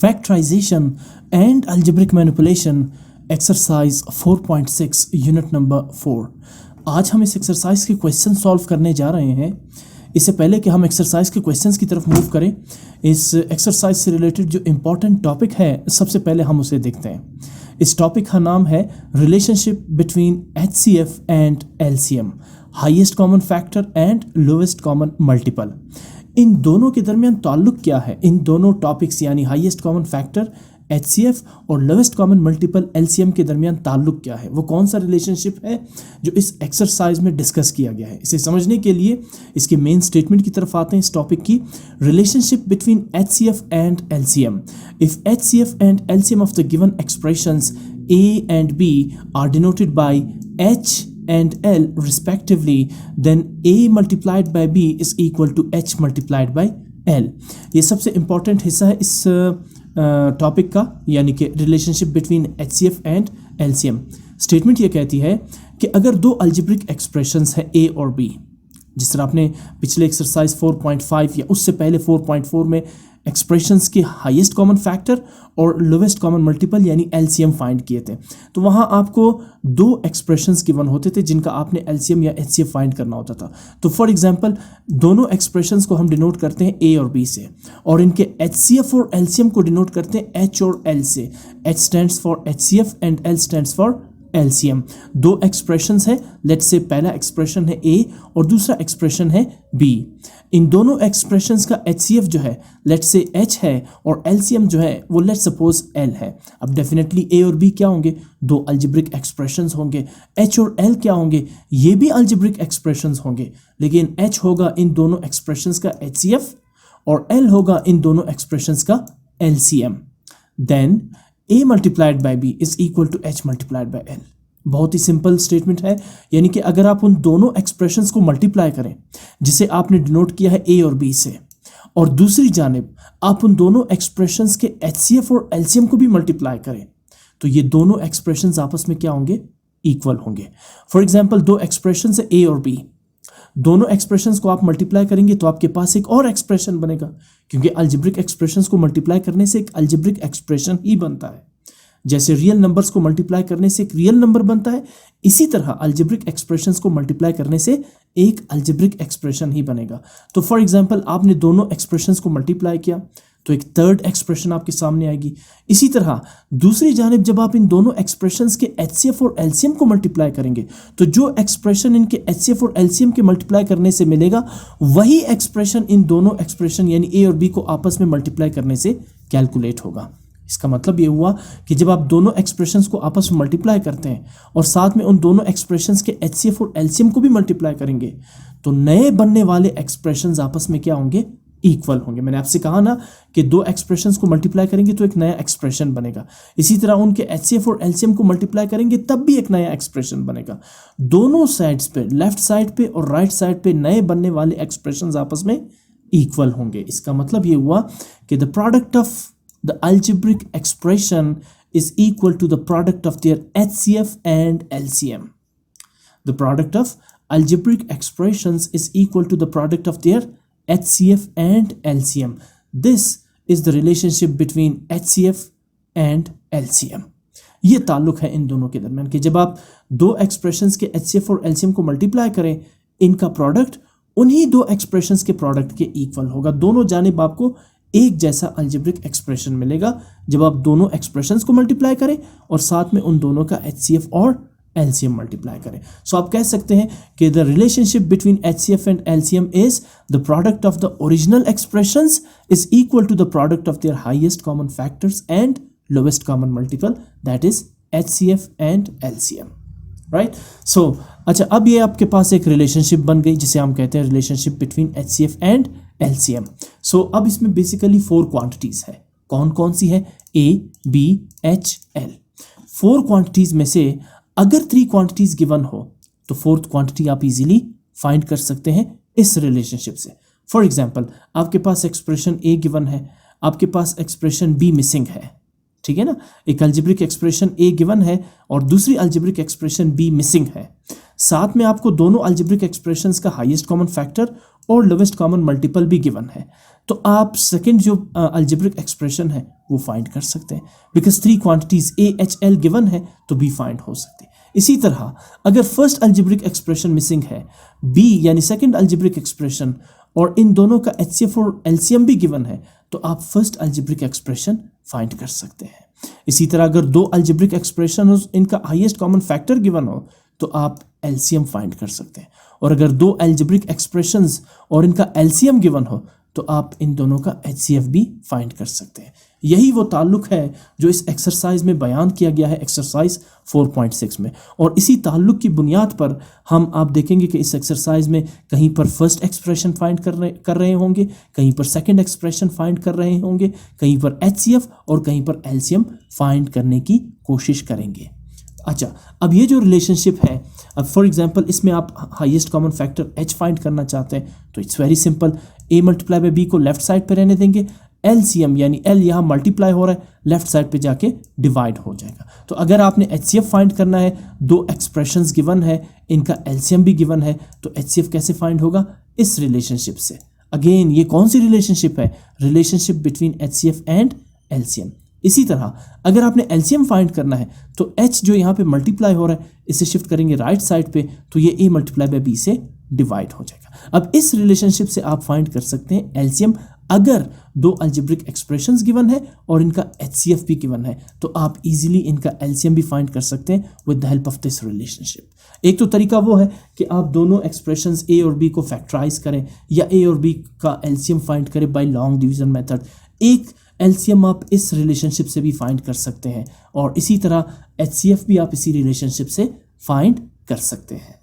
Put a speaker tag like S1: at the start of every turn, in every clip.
S1: Factorization and algebraic manipulation exercise 4.6 unit number 4। आज हम इस एक्सरसाइज के क्वेश्चन सॉल्व करने जा रहे हैं। इससे पहले कि हम एक्सरसाइज के क्वेश्चंस की तरफ मूव करें, इस एक्सरसाइज से रिलेटेड जो इम्पोर्टेंट टॉपिक है सबसे पहले हम उसे देखते हैं। इस टॉपिक का नाम है relationship between HCF and LCM, highest common factor and lowest common multiple. इन दोनों के दरमियान ताल्लुक क्या है? इन दोनों टॉपिक्स यानी हाईएस्ट कॉमन फैक्टर HCF और लोएस्ट कॉमन मल्टीपल LCM के दरमियान ताल्लुक क्या है, वो कौन सा रिलेशनशिप है जो इस एक्सरसाइज में डिस्कस किया गया है। इसे समझने के लिए इसके मेन स्टेटमेंट की तरफ आते हैं। इस टॉपिक की relationship between HCF and LCM। If HCF and LCM of the given expressions A and B are denoted by H and L respectively, then A multiplied by B is equal to H multiplied by L। ये सबसे important हिस्सा है इस topic का, यानी कि relationship between HCF and LCM। Statement ये कहती है कि अगर दो अलजेब्रिक एक्सप्रेशंस हैं A और B, जिस तरह आपने पिछले एक्सरसाइज 4.5 या उससे पहले 4.4 में एक्सप्रेशंस के हाईएस्ट कॉमन फैक्टर और लोवेस्ट कॉमन मल्टीपल यानी LCM फाइंड किए थे, तो वहाँ आपको दो एक्सप्रेशंस गिवन होते थे जिनका आपने LCM या HCF फाइंड करना होता था। तो फॉर एग्जांपल दोनों एक्सप्रेशंस को हम डिनोट करते हैं A और B से, और इनके HCF और LCM को डिनोट करते हैं H और L से। H stands for HCF and L stands for LCM। दो एक्सप्रेशंस है, लेट्स से पहला एक्सप्रेशन है A और दूसरा एक्सप्रेशन है B। इन दोनों एक्सप्रेशंस का HCF जो है लेट्स से H है और LCM जो है वो लेट्स सपोज L है। अब डेफिनेटली A और B क्या होंगे? दो अलजेब्रिक एक्सप्रेशंस होंगे। H और L क्या होंगे? ये भी अलजेब्रिक एक्सप्रेशंस होंगे, लेकिन H होगा इन दोनों एक्सप्रेशंस का HCF और L होगा इन दोनों एक्सप्रेशंस का LCM। Then A multiplied by B is equal to H multiplied by L। बहुत ही सिंपल स्टेटमेंट है, यानी कि अगर आप उन दोनों एक्सप्रेशंस को मल्टीप्लाई करें जिसे आपने डिनोट किया है A और B से, और दूसरी जानिब आप उन दोनों एक्सप्रेशंस के HCF और LCM को भी मल्टीप्लाई करें, तो ये दोनों एक्सप्रेशंस आपस में क्या होंगे? इक्वल होंगे। फॉर एग्जांपल दो एक्सप्रेशंस है A और B, दोनों एक्सप्रेशंस को आप मल्टीप्लाई करेंगे तो आपके पास एक और एक्सप्रेशन बनेगा, क्योंकि अलजेब्रिक एक्सप्रेशंस को मल्टीप्लाई करने से एक अलजेब्रिक एक्सप्रेशन ही बनता है। जैसे रियल नंबर्स को मल्टीप्लाई करने से एक रियल नंबर बनता है, इसी तरह अलजेब्रिक एक्सप्रेशंस को मल्टीप्लाई करने से एक अलजेब्रिक एक्सप्रेशन ही बनेगा। तो फॉर एग्जांपल आपने दोनों एक्सप्रेशंस को मल्टीप्लाई किया तो एक थर्ड एक्सप्रेशन आपके सामने आएगी। इसी तरह दूसरी जानिब जब आप इन दोनों एक्सप्रेशंस के HCF और LCM को मल्टीप्लाई करेंगे, तो जो एक्सप्रेशन इनके HCF और LCM के मल्टीप्लाई करने से मिलेगा, वही एक्सप्रेशन इन दोनों एक्सप्रेशन यानी A और B को आपस में मल्टीप्लाई करने से कैलकुलेट होगा। इसका मतलब ये हुआ कि जब आप दोनों एक्सप्रेशंस को आपस में मल्टीप्लाई करते हैं और साथ में उन दोनों एक्सप्रेशंस के HCF और LCM को भी मल्टीप्लाई करेंगे, तो नए बनने वाले एक्सप्रेशंस आपस में क्या होंगे? इक्वल होंगे। मैंने आपसे कहा ना कि दो एक्सप्रेशंस को मल्टीप्लाई करेंगे तो एक नया एक्सप्रेशन बनेगा, इसी तरह उनके HCF और LCM को मल्टीप्लाई करेंगे तब भी एक नया एक्सप्रेशन बनेगा। दोनों साइड्स पे, लेफ्ट साइड पे और राइट साइड पे नए बनने वाले एक्सप्रेशंस आपस में इक्वल होंगे। इसका मतलब ये हुआ कि the product of the algebraic expression is equal to the product of their HCF and LCM. The product of algebraic expressions is equal to the product of their HCF and LCM. This is the relationship between HCF and LCM. ये ताल्लुक है इन दोनों के दरमियान कि जब आप दो एक्सप्रेशंस के HCF और LCM को मल्टीप्लाई करें, इनका प्रोडक्ट उन्हीं दो एक्सप्रेशंस के प्रोडक्ट के इक्वल होगा। दोनों जानिब आपको एक जैसा अलजेब्रिक एक्सप्रेशन मिलेगा जब आप दोनों एक्सप्रेशंस को मल्टीप्लाई करें और साथ में उन दोनों का HCF और LCM मल्टीप्लाई करें। सो आप कह सकते हैं कि the relationship between HCF and LCM is the product of the original expressions is equal to the product of their highest common factors and lowest common multiple, that is HCF and LCM। Right. So अच्छा, अब ये आपके पास एक relationship बन गई जिसे हम कहते हैं relationship between HCF and LCM। सो अब इसमें बेसिकली 4 क्वांटिटीज है। कौन कौन सी है? A, B, H, L। 4 quantities में से अगर 3 क्वांटिटीज गिवन हो तो 4th क्वांटिटी आप इजीली फाइंड कर सकते हैं इस रिलेशनशिप से। फॉर एग्जांपल आपके पास एक्सप्रेशन A गिवन है, आपके पास एक्सप्रेशन B मिसिंग है, ठीक है ना। एक अलजेब्रिक एक्सप्रेशन A गिवन है और दूसरी अलजेब्रिक एक्सप्रेशन B मिसिंग है। साथ में आपको दोनों अलजेब्रिक एक्सप्रेशंस का हाईएस्ट कॉमन फैक्टर और लोवेस्ट कॉमन मल्टीपल भी गिवन है। तो आप सेकंड जो अलजेब्रिक एक्सप्रेशन है वो फाइंड कर सकते हैं, बिकॉज 3 क्वांटिटीज AHL गिवन है तो B फाइंड हो सकते हैं। इसी तरह अगर फर्स्ट अलजेब्रिक एक्सप्रेशन मिसिंग है, B यानी सेकंड अलजेब्रिक एक्सप्रेशन, और इन दोनों का HCF और LCM भी गिवन है, तो आप फर्स्ट अलजेब्रिक एक्सप्रेशन फाइंड कर सकते हैं। इसी तरह अगर 2 अलजेब्रिक एक्सप्रेशन हो, इनका हाईएस्ट कॉमन फैक्टर गिवन हो, तो आप LCM फाइंड कर सकते हैं। और अगर 2 अलजेब्रिक एक्सप्रेशंस और इनका LCM गिवन हो, तो आप इन दोनों का HCF भी फाइंड कर सकते हैं। यही वो ताल्लुक है जो इस एक्सरसाइज में बयान किया गया है एक्सरसाइज 4.6 में, और इसी ताल्लुक की बुनियाद पर आप देखेंगे कि इस एक्सरसाइज में कहीं पर फर्स्ट एक्सप्रेशन फाइंड कर रहे होंगे, कहीं पर सेकंड एक्सप्रेशन फाइंड कर रहे होंगे, कहीं पर HCF और कहीं पर LCM फाइंड करने की कोशिश करेंगे। अच्छा, अब ये जो रिलेशनशिप है, अब फॉर एग्जांपल इसमें आप highest common factor H find करना चाहते हैं, तो it's very simple, A multiply by B को लेफ्ट साइड पे रहने देंगे, LCM यानी L यहाँ मल्टीप्लाई हो रहा है, लेफ्ट साइड पे जाके डिवाइड हो जाएगा। तो अगर आपने HCF फाइंड करना है, 2 एक्सप्रेशंस गिवन है, इनका LCM भी गिवन है, तो HCF कैसे फाइंड होगा? इस रिलेशनशिप से। अगेन ये कौन सी रिलेशनशिप है? Relationship between HCF and LCM। इसी तरह अगर आपने LCM फाइंड करना है, तो H जो यहाँ पे मल्टीप्लाई हो रहा है, इसे शिफ्ट करेंगे राइट साइड पे, तो ये A मल्टीप्लाई बाय B से डिवाइड हो जाएगा। अब इस रिलेशनशिप से आप फाइंड कर सकते हैं LCM अगर 2 अलजेब्रिक एक्सप्रेशंस गिवन है और इनका HCF भी गिवन है, तो आप इजीली इनका LCM भी फाइंड कर सकते हैं with the help of this relationship. एक तो तरीका वो है कि आप दोनों एक्सप्रेशंस A और B को फैक्टराइज करें या A और B का LCM फाइंड करें बाय लॉन्ग डिवीजन मेथड। एक LCM आप इस रिलेशनशिप से भी फाइंड कर सकते हैं, और इसी तरह HCF भी आप इसी रिलेशनशिप से फाइंड कर सकते हैं।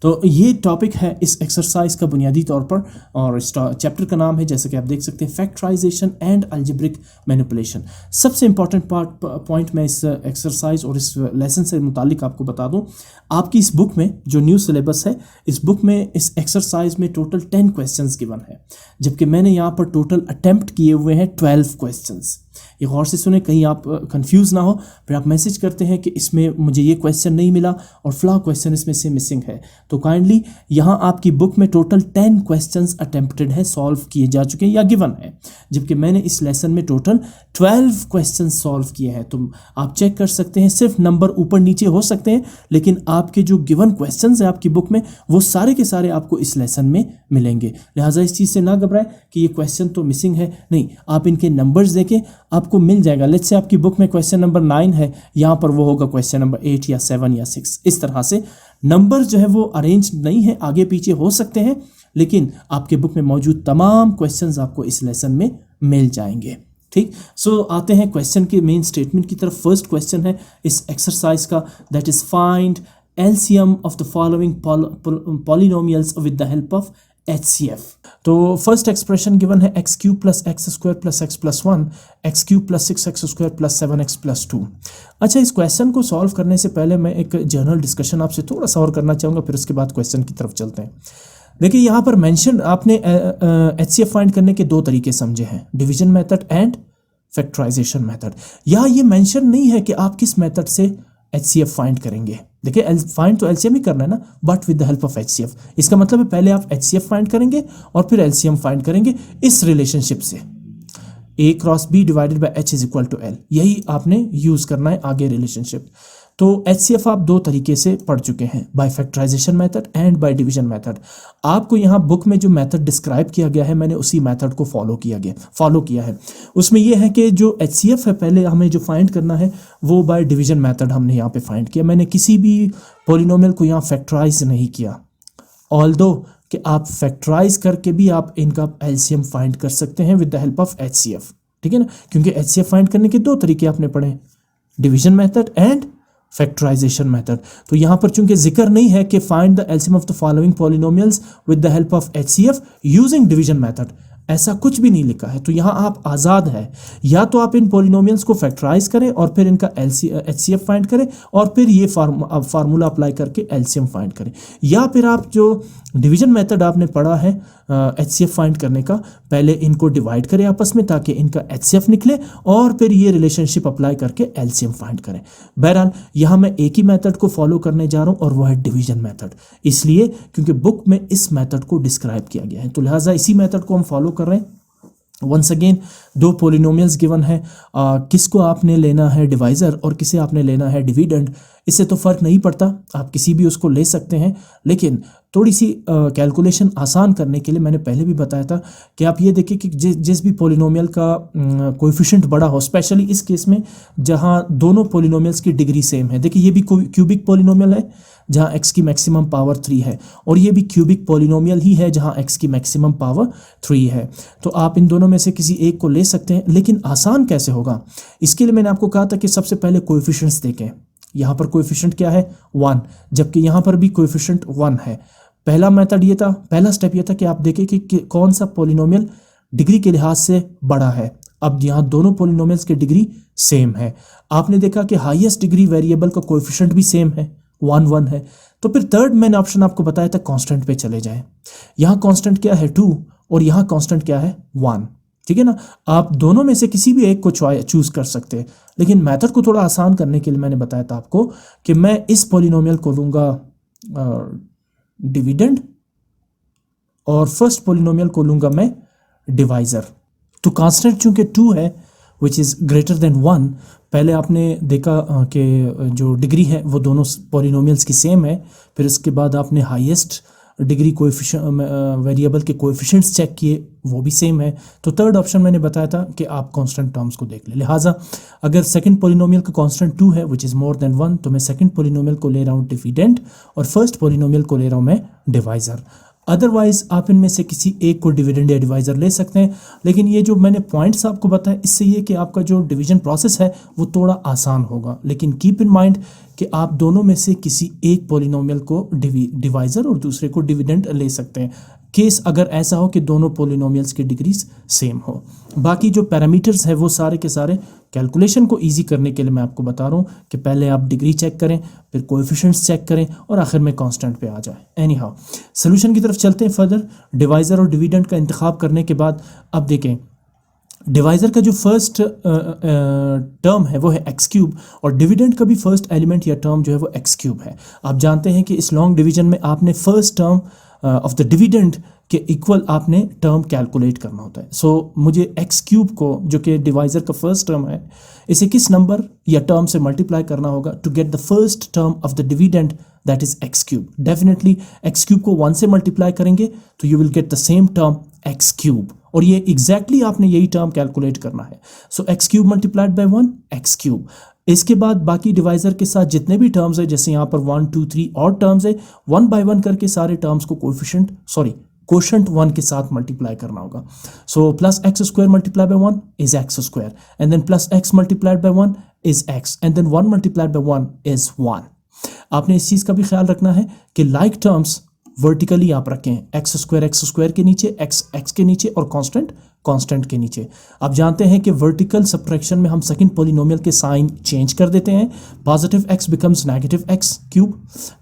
S1: तो ये टॉपिक है इस एक्सरसाइज का बुनियादी तौर पर, और इस चैप्टर का नाम है, जैसे कि आप देख सकते हैं, फैक्टराइजेशन एंड अलजेब्रिक मैनिपुलेशन। सबसे इंपॉर्टेंट पॉइंट मैं इस एक्सरसाइज और इस लेसन से मुतालिक आपको बता दूं, आपकी इस बुक में जो न्यू सिलेबस है, इस बुक में इस एक्सरसाइज में टोटल 10 क्वेश्चंस गिवन है, जबकि मैंने यहाँ पर टोटल अटेम्प्ट किए हुए हैं 12 क्वेश्चंस। ये गौर से सुने, कहीं आप कंफ्यूज ना हो, फिर आप मैसेज करते हैं कि इसमें मुझे ये क्वेश्चन नहीं मिला और फ्ला क्वेश्चन इसमें से मिसिंग है। तो काइंडली यहाँ आपकी बुक में टोटल 10 क्वेश्चंस अटेम्प्टेड है, सॉल्व किए जा चुके हैं या गिवन है, जबकि मैंने इस लेसन में टोटल 12 क्वेश्चन सॉल्व किए हैं। तो आप चेक कर सकते हैं, सिर्फ नंबर ऊपर नीचे हो सकते हैं, लेकिन आपके जो गिवन क्वेश्चंस हैं आपकी बुक में, वो सारे के सारे आपको इस लेसन में मिलेंगे। लिहाजा इस चीज़ से ना घबराएं कि ये क्वेश्चन तो मिसिंग है, नहीं, आप इनके नंबर्स देखें, आपको मिल जाएगा। लेट्स से आपकी बुक में क्वेश्चन नंबर 9 है, यहाँ पर वो होगा क्वेश्चन नंबर 8 या 7 या 6। इस तरह से नंबर जो है वो अरेंज नहीं है, आगे पीछे हो सकते हैं, लेकिन आपके बुक में मौजूद तमाम क्वेश्चंस आपको इस लेसन में मिल जाएंगे। ठीक, सो आते हैं क्वेश्चन के मेन स्टेटमेंट की तरफ। फर्स्ट क्वेश्चन है इस एक्सरसाइज का, that is find LCM of the following polynomials with the help of HCF। तो फर्स्ट एक्सप्रेशन गिवन है x cube plus x square plus x plus 1, x cube plus 6x square plus 7x plus 2। अच्छा, इस question को solve करने से पहले मैं एक जनरल डिस्कशन आपसे थोड़ा सा और करना चाहूँगा, फिर उसके बाद क्वेश्चन की तरफ चलते हैं। देखिए, यहाँ पर मेंशन आपने HCF फाइंड करने के 2 तरीके समझे हैं, division method and factorisation method. यहाँ ये मेंशन नहीं है कि आप किस मेथड से HCF फाइंड करेंगे। देखिए, फाइंड तो LCM ही करना है ना, but with the help of HCF। इसका मतलब है पहले आप HCF फाइंड करेंगे और फिर LCM फाइंड करेंगे इस रिलेशनशिप से, A cross B divided by H is equal to L। यही आपने यूज करना है आगे रिलेशनशिप। तो HCF आप 2 तरीके से पढ़ चुके हैं, by factorisation method and by division method. आपको यहाँ बुक में जो मेथड डिस्क्राइब किया गया है, मैंने उसी मेथड को फॉलो किया है। उसमें यह है कि जो HCF है, पहले हमें जो फाइंड करना है वो बाय डिवीजन मेथड हमने यहाँ पे फाइंड किया। मैंने किसी भी पॉलिनोमियल को यहाँ फैक्टराइज नहीं किया, ऑल्दो कि आप फैक्टराइज करके भी आप इनका LCM फाइंड कर सकते हैं with the help of HCF। ठीक है ना, क्योंकि HCF फाइंड करने के 2 तरीके आपने पढ़े, division method and factorisation method. तो यहाँ पर चूंकि जिक्र नहीं है कि find the LCM of the following polynomials with the help of HCF using division method, ऐसा कुछ भी नहीं लिखा है। तो यहाँ आप आज़ाद है, या तो आप इन पॉलिनोमियल्स को फैक्टराइज करें और फिर इनका HCF फाइंड करें और फिर ये फार्मूला अप्लाई करके LCM फाइंड करें, या फिर आप जो डिवीजन मेथड आपने पढ़ा है HCF फाइंड करने का, पहले इनको डिवाइड करें आपस में ताकि इनका HCF निकले और फिर ये रिलेशनशिप अप्लाई करके LCM फाइंड करें। बहरहाल यहाँ मैं एक ही मेथड को फॉलो करने जा रहा हूँ और वह है डिवीजन मेथड, इसलिए क्योंकि बुक में इस मेथड को डिस्क्राइब किया गया है, तो लिहाजा इसी मेथड को हम फॉलो कर रहे हैं। वंस अगेन दो पोलिनोमियल्स गिवन है, किसको आपने लेना है डिवाइज़र और किसे आपने लेना है डिविडेंड, इससे तो फ़र्क नहीं पड़ता, आप किसी भी उसको ले सकते हैं। लेकिन थोड़ी सी कैलकुलेशन आसान करने के लिए मैंने पहले भी बताया था कि आप ये देखिए कि जिस भी पोलिनोमियल का कोएफिशिएंट बड़ा हो, स्पेशली इस केस में जहाँ दोनों पोलिनोमियल्स की डिग्री सेम है। देखिए ये भी क्यूबिक पोलिनोमियल है जहाँ x की मैक्सिमम पावर 3 है, और ये भी क्यूबिक पोलिनोमियल ही है जहाँ x की मैक्सिमम पावर 3 है। तो आप इन दोनों में से किसी एक को ले सकते हैं, लेकिन आसान कैसे होगा, इसके लिए मैंने आपको कहा था कि सबसे पहले कोएफिशिएंट्स देखें। यहाँ पर कोएफिशिएंट क्या है 1, जबकि यहाँ पर भी कोएफिशिएंट 1 है। पहला मेथड ये था, पहला स्टेप ये था कि आप देखें कि कौन सा पोलिनोमियल डिग्री के लिहाज से बड़ा है। अब यहाँ दोनों पोलिनोमियल्स की डिग्री सेम है। आपने देखा कि हाईएस्ट डिग्री वेरिएबल का कोएफिशिएंट भी सेम है, 1 1 है। तो फिर थर्ड मैंने ऑप्शन आपको बताया था कांस्टेंट पे चले जाएं। यहाँ कांस्टेंट क्या है 2 और यहाँ कांस्टेंट क्या है 1, ठीक है ना। आप दोनों में से किसी भी एक को चूज कर सकते हैं, लेकिन मेथड को थोड़ा आसान करने के लिए मैंने बताया था आपको कि मैं इस पोलिनोमियल को लूँगा डिविडेंड और फर्स्ट पोलिनोमियल को लूँगा मैं डिवाइज़र। तो कांस्टेंट चूँकि 2 है विच इज़ ग्रेटर देन 1, पहले आपने देखा कि जो डिग्री है वो दोनों पॉलिनोमियल्स की सेम है। फिर इसके बाद आपने हाईएस्ट डिग्री वेरिएबल के कोएफिशिएंट्स चेक किए, वो भी सेम है। तो थर्ड ऑप्शन मैंने बताया था कि आप कांस्टेंट टर्म्स को देख लें। लिहाजा अगर सेकंड पॉलिनोमियल का कांस्टेंट 2 है विच इज़ मोर देन 1, तो मैं सेकंड पॉलिनोमियल को ले रहा हूँ डिविडेंड और फर्स्ट पॉलिनोमियल को ले रहा हूँ मैं डिवाइज़र। अदरवाइज आप इनमें से किसी एक को डिविडेंड या डिवाइज़र ले सकते हैं, लेकिन ये जो मैंने पॉइंट्स आपको बताया इससे ये कि आपका जो डिवीजन प्रोसेस है वो थोड़ा आसान होगा। लेकिन कीप इन माइंड कि आप दोनों में से किसी एक पॉलिनोमियल को डिवाइज़र और दूसरे को डिविडेंड ले सकते हैं, केस अगर ऐसा हो कि दोनों पॉलिनोमियल्स की डिग्रीज सेम हो। बाकी जो पैरामीटर्स है वो सारे के सारे कैलकुलेशन को इजी करने के लिए मैं आपको बता रहा हूँ कि पहले आप डिग्री चेक करें, फिर कोएफिशिएंट्स चेक करें और आखिर में कांस्टेंट पे आ जाए। एनी हाउ सोल्यूशन की तरफ चलते हैं फर्दर। डिवाइज़र और डिविडेंड का इंतखाब करने के बाद अब देखें डिवाइज़र का जो फर्स्ट टर्म है वो है एक्स क्यूब और डिविडेंड का भी फर्स्ट एलिमेंट या टर्म जो है वो एक्स क्यूब है। आप जानते हैं कि इस लॉन्ग डिवीजन में आपने first term of the dividend के इक्वल आपने टर्म कैलकुलेट करना होता है। सो मुझे एक्स क्यूब को जो कि डिवाइज़र का फर्स्ट टर्म है इसे किस नंबर या टर्म से मल्टीप्लाई करना होगा to get the first term of the dividend, that is x cube. Definitely x cube को 1 से मल्टीप्लाई करेंगे तो you will get the same term x cube, और ये एग्जैक्टली आपने यही टर्म कैलकुलेट करना है। So x cube multiplied by 1 x cube. इसके बाद बाकी डिवाइज़र के साथ जितने भी टर्म्स है, जैसे यहाँ पर 1 2 3 और टर्म्स है, 1 बाय 1 करके सारे टर्म्स को कोशेंट 1 के साथ मल्टीप्लाई करना होगा। So plus x square multiply by 1 is x square, and then plus x multiplied by 1 is x, and then 1 multiplied by 1 is 1। आपने इस चीज़ का भी ख्याल रखना है कि लाइक टर्म्स वर्टिकली आप रखें, एक्स स्क्वायर के नीचे, एक्स के नीचे और कांस्टेंट के नीचे। आप जानते हैं कि वर्टिकल सबट्रैक्शन में हम सेकंड पॉलिनोमियल के साइन चेंज कर देते हैं। Positive x becomes negative x cube,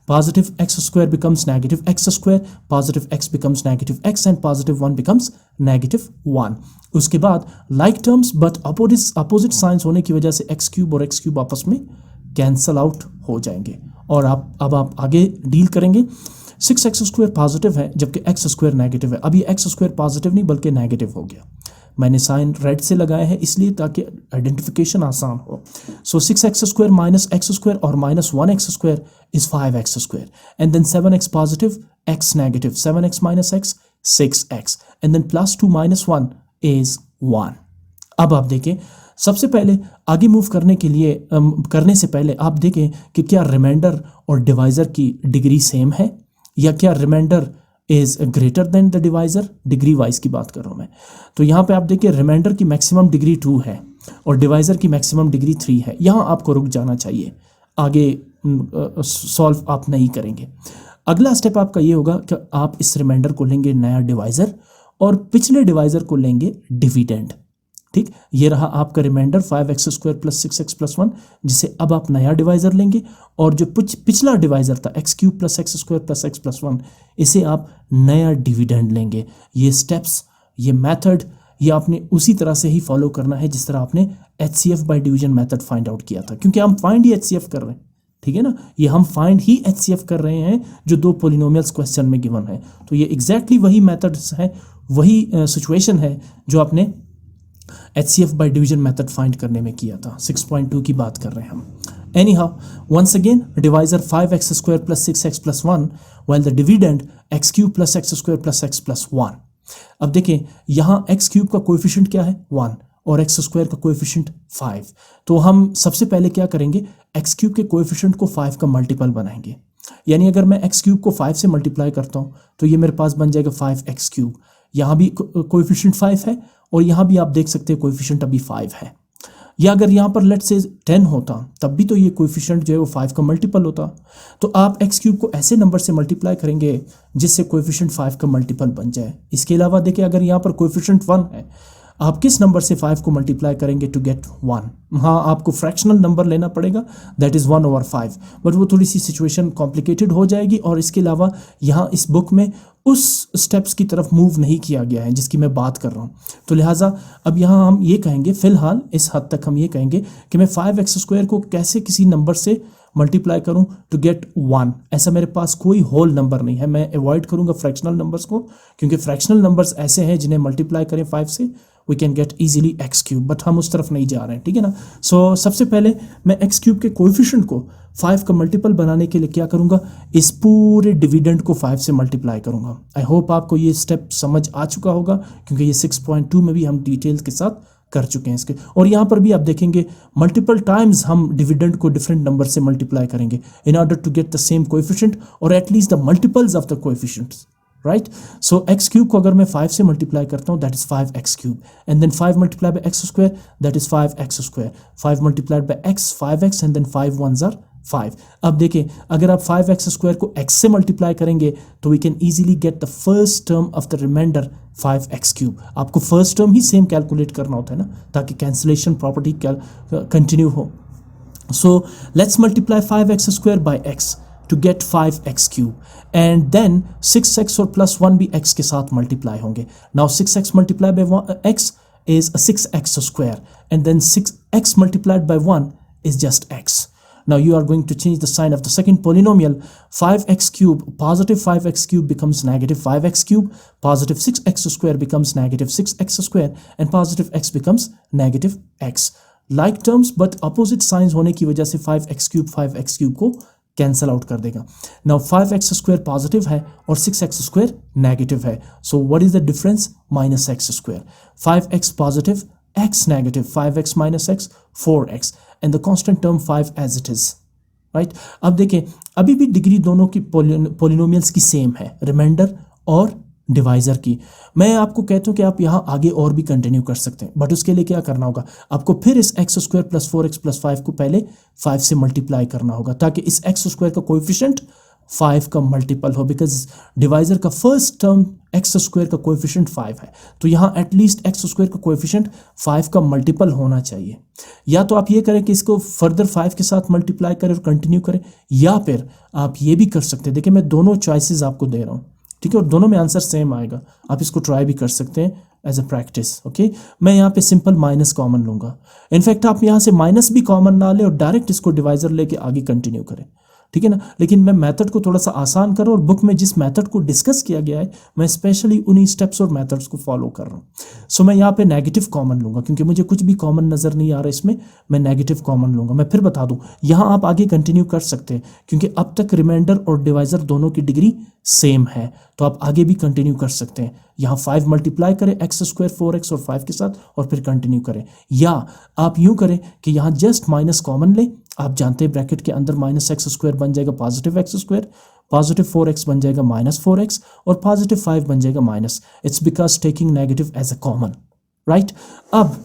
S1: positive x square becomes negative x square, positive x becomes negative x and positive 1 becomes negative 1। उसके बाद like terms but opposite signs होने की वजह से एक्स क्यूब और एक्स क्यूब आपस में cancel out हो जाएंगे। और आप आगे डील करेंगे। 6x स्क्वायर पॉजिटिव है जबकि एक्स स्क्वायर नेगेटिव है। अब ये एक्स स्क्वायर पॉजिटिव नहीं बल्कि नेगेटिव हो गया। मैंने साइन रेड से लगाया है इसलिए ताकि आइडेंटिफिकेशन आसान हो। So 6x square minus x square और minus 1x square is 5x square, and then 7x positive x negative, 7x minus x 6x, and then plus 2 minus 1 is 1। अब आप देखें, सबसे पहले आगे मूव करने से पहले आप देखें कि क्या रिमाइंडर और डिवाइज़र की डिग्री सेम है या क्या remainder is greater than the divisor. Degree wise की बात कर रहा हूँ मैं। तो यहाँ पे आप देखिए रिमाइंडर की मैक्सिमम डिग्री 2 है और डिवाइज़र की मैक्सिमम डिग्री 3 है। यहाँ आपको रुक जाना चाहिए, आगे सॉल्व आप नहीं करेंगे। अगला स्टेप आपका ये होगा कि आप इस रिमाइंडर को लेंगे नया डिवाइज़र और पिछले डिवाइज़र को लेंगे डिविडेंड। ठीक, ये रहा आपका reminder 5x square plus 6x plus 1, जिसे अब आप नया डिवाइज़र लेंगे, और जो पिछला डिवाइज़र था x cube plus x square plus x plus 1, इसे आप नया डिविडेंड लेंगे। ये स्टेप्स, ये मेथड, ये आपने उसी तरह से ही फॉलो करना है जिस तरह आपने HCF bye division method find out किया था, क्योंकि हम फाइंड ही HCF कर रहे हैं। ठीक है ना, ये हम फाइंड ही HCF कर रहे हैं जो 2 पॉलिनोमियल्स क्वेश्चन में गिवन है। तो ये एग्जैक्टली वही मेथड्स हैं वही सिचुएशन है जो आपने HCF bye division method find करने में किया था। 6.2 की बात कर रहे हैं हम। Anyhow, once again, divisor 5x square plus 6x plus 1, while the dividend x cube plus x square plus x plus 1. अब देखें यहाँ x क्यूब का कोएफिशिएंट क्या है 1 और x स्क्वायर का कोएफिशिएंट 5। तो हम सबसे पहले क्या करेंगे, x क्यूब के कोएफिशिएंट को 5 का मल्टीपल बनाएंगे। यानी अगर मैं x क्यूब को 5 से मल्टीप्लाई करता हूँ तो ये मेरे पास बन जाएगा 5x क्यूब। यहाँ भी कोएफिशिएंट 5 है और यहाँ भी आप देख सकते हैं कोएफिशिएंट अभी 5 है। या अगर यहाँ पर लेट से 10 होता तब भी तो ये कोएफिशिएंट जो है वो 5 का मल्टीपल होता। तो आप x क्यूब को ऐसे नंबर से मल्टीप्लाई करेंगे जिससे कोएफिशिएंट 5 का मल्टीपल बन जाए। इसके अलावा देखिए अगर यहाँ पर कोएफिशिएंट 1 है, आप किस नंबर से 5 को मल्टीप्लाई करेंगे टू गेट 1? हाँ, आपको फ्रैक्शनल नंबर लेना पड़ेगा, दैट इज़ 1/5, बट वो थोड़ी सी सिचुएशन कॉम्प्लिकेटेड हो जाएगी। और इसके अलावा यहाँ इस बुक में उस स्टेप्स की तरफ मूव नहीं किया गया है जिसकी मैं बात कर रहा हूँ। तो लिहाजा अब यहाँ हम ये कहेंगे, फिलहाल इस हद तक हम ये कहेंगे कि मैं 5x स्क्वायर को कैसे किसी नंबर से मल्टीप्लाई करूं टू गेट 1। ऐसा मेरे पास कोई होल नंबर नहीं है। मैं अवॉइड करूंगा फ्रैक्शनल नंबर्स को, क्योंकि फ्रैक्शनल नंबर्स ऐसे हैं जिन्हें मल्टीप्लाई करें 5 से we can get easily x cube, but हम उस तरफ नहीं जा रहे हैं, ठीक है ना। सो सबसे पहले मैं x क्यूब के कोएफिशिएंट को 5 का मल्टीपल बनाने के लिए क्या करूंगा, इस पूरे डिविडेंड को 5 से मल्टीप्लाई करूंगा। आई होप आपको ये स्टेप समझ आ चुका होगा, क्योंकि ये 6.2 में भी हम डिटेल्स के साथ कर चुके हैं इसके। और यहाँ पर भी आप देखेंगे मल्टीपल टाइम्स हम डिविडेंड को डिफरेंट नंबर से मल्टीप्लाई करेंगे in order to get the same coefficient और at least the multiples of the coefficients, right. So x cube को अगर मैं 5 से मल्टीप्लाई करता हूँ that is 5x cube, and then 5 multiply by x square that is 5x square, 5 multiplied by x 5x, and then 5 1s are 5। अब देखिए अगर आप 5x स्क्वायर को x से मल्टीप्लाई करेंगे तो we can easily get the first term of the remainder 5x cube. आपको first term ही सेम कैलकुलेट करना होता है ना, ताकि कैंसिलेशन प्रॉपर्टी कंटिन्यू हो। So let's multiply 5x square by x to get 5x cube, and then 6x और plus 1 भी x के साथ मल्टीप्लाई होंगे। Now 6x multiplied by x is a 6x square, and then 6x multiplied by 1 is just x. Now you are going to change the sign of the second polynomial. 5x cube, positive 5x cube becomes negative 5x cube, positive 6x square becomes negative 6x square, and positive x becomes negative x. Like terms but opposite signs होने की वजह से 5x cube को cancel out कर देगा। Now 5x square positive है और 6x square negative है, so what is the difference, -x square. 5x positive, x negative, 5x minus x 4x, and the constant term 5 as it is, right. अब देखिए अभी भी degree दोनों की polynomials की सेम है, रिमाइंडर और डिवाइजर की। मैं आपको कहता हूँ कि आप यहाँ आगे और भी कंटिन्यू कर सकते हैं, बट उसके लिए क्या करना होगा, आपको फिर इस x square plus 4x plus 5 को पहले 5 से मल्टीप्लाई करना होगा, ताकि इस x स्क्वायर का कोएफिशिएंट 5 का मल्टीपल हो, बिकॉज डिवाइजर का फर्स्ट टर्म x स्क्वायर का कोएफिशिएंट 5 है, तो यहाँ एटलीस्ट x स्क्वायर का कोएफिशिएंट 5 का मल्टीपल होना चाहिए। या तो आप ये करें कि इसको फर्दर 5 के साथ मल्टीप्लाई करें और कंटिन्यू करें, या फिर आप ये भी कर सकते हैं। देखिए मैं दोनों चॉइसेस आपको दे रहा हूँ, ठीक है, और दोनों में आंसर सेम आएगा। आप इसको ट्राई भी कर सकते हैं एज अ प्रैक्टिस, ओके। मैं यहाँ पे सिंपल माइनस कॉमन लूँगा। इनफैक्ट आप यहाँ से माइनस भी कॉमन ना लें और डायरेक्ट इसको डिवाइजर लेके आगे कंटिन्यू करें, ठीक है ना। लेकिन मैं मेथड को थोड़ा सा आसान कर रहा हूँ, और बुक में जिस मेथड को डिस्कस किया गया है मैं स्पेशली उन्हीं स्टेप्स और मेथड्स को फॉलो कर रहा हूँ। सो मैं यहाँ पे नेगेटिव कॉमन लूँगा, क्योंकि मुझे कुछ भी कॉमन नज़र नहीं आ रहा इसमें, मैं नेगेटिव कॉमन लूँगा। मैं फिर बता दूँ, यहाँ आप आगे कंटिन्यू कर सकते हैं, क्योंकि अब तक रिमाइंडर और डिवाइजर दोनों की डिग्री सेम है, तो आप आगे भी कंटिन्यू कर सकते हैं। यहाँ 5 मल्टीप्लाई करें x स्क्वायर 4x और 5 के साथ, और फिर कंटिन्यू करें। या आप यूँ करें कि यहाँ जस्ट माइनस कॉमन लें, आप जानते हैं ब्रैकेट के अंदर -x स्क्वायर बन जाएगा positive x square, positive 4x बन जाएगा -4x, और पॉजिटिव 5 बन जाएगा minus, it's because taking negative as a common, right. अब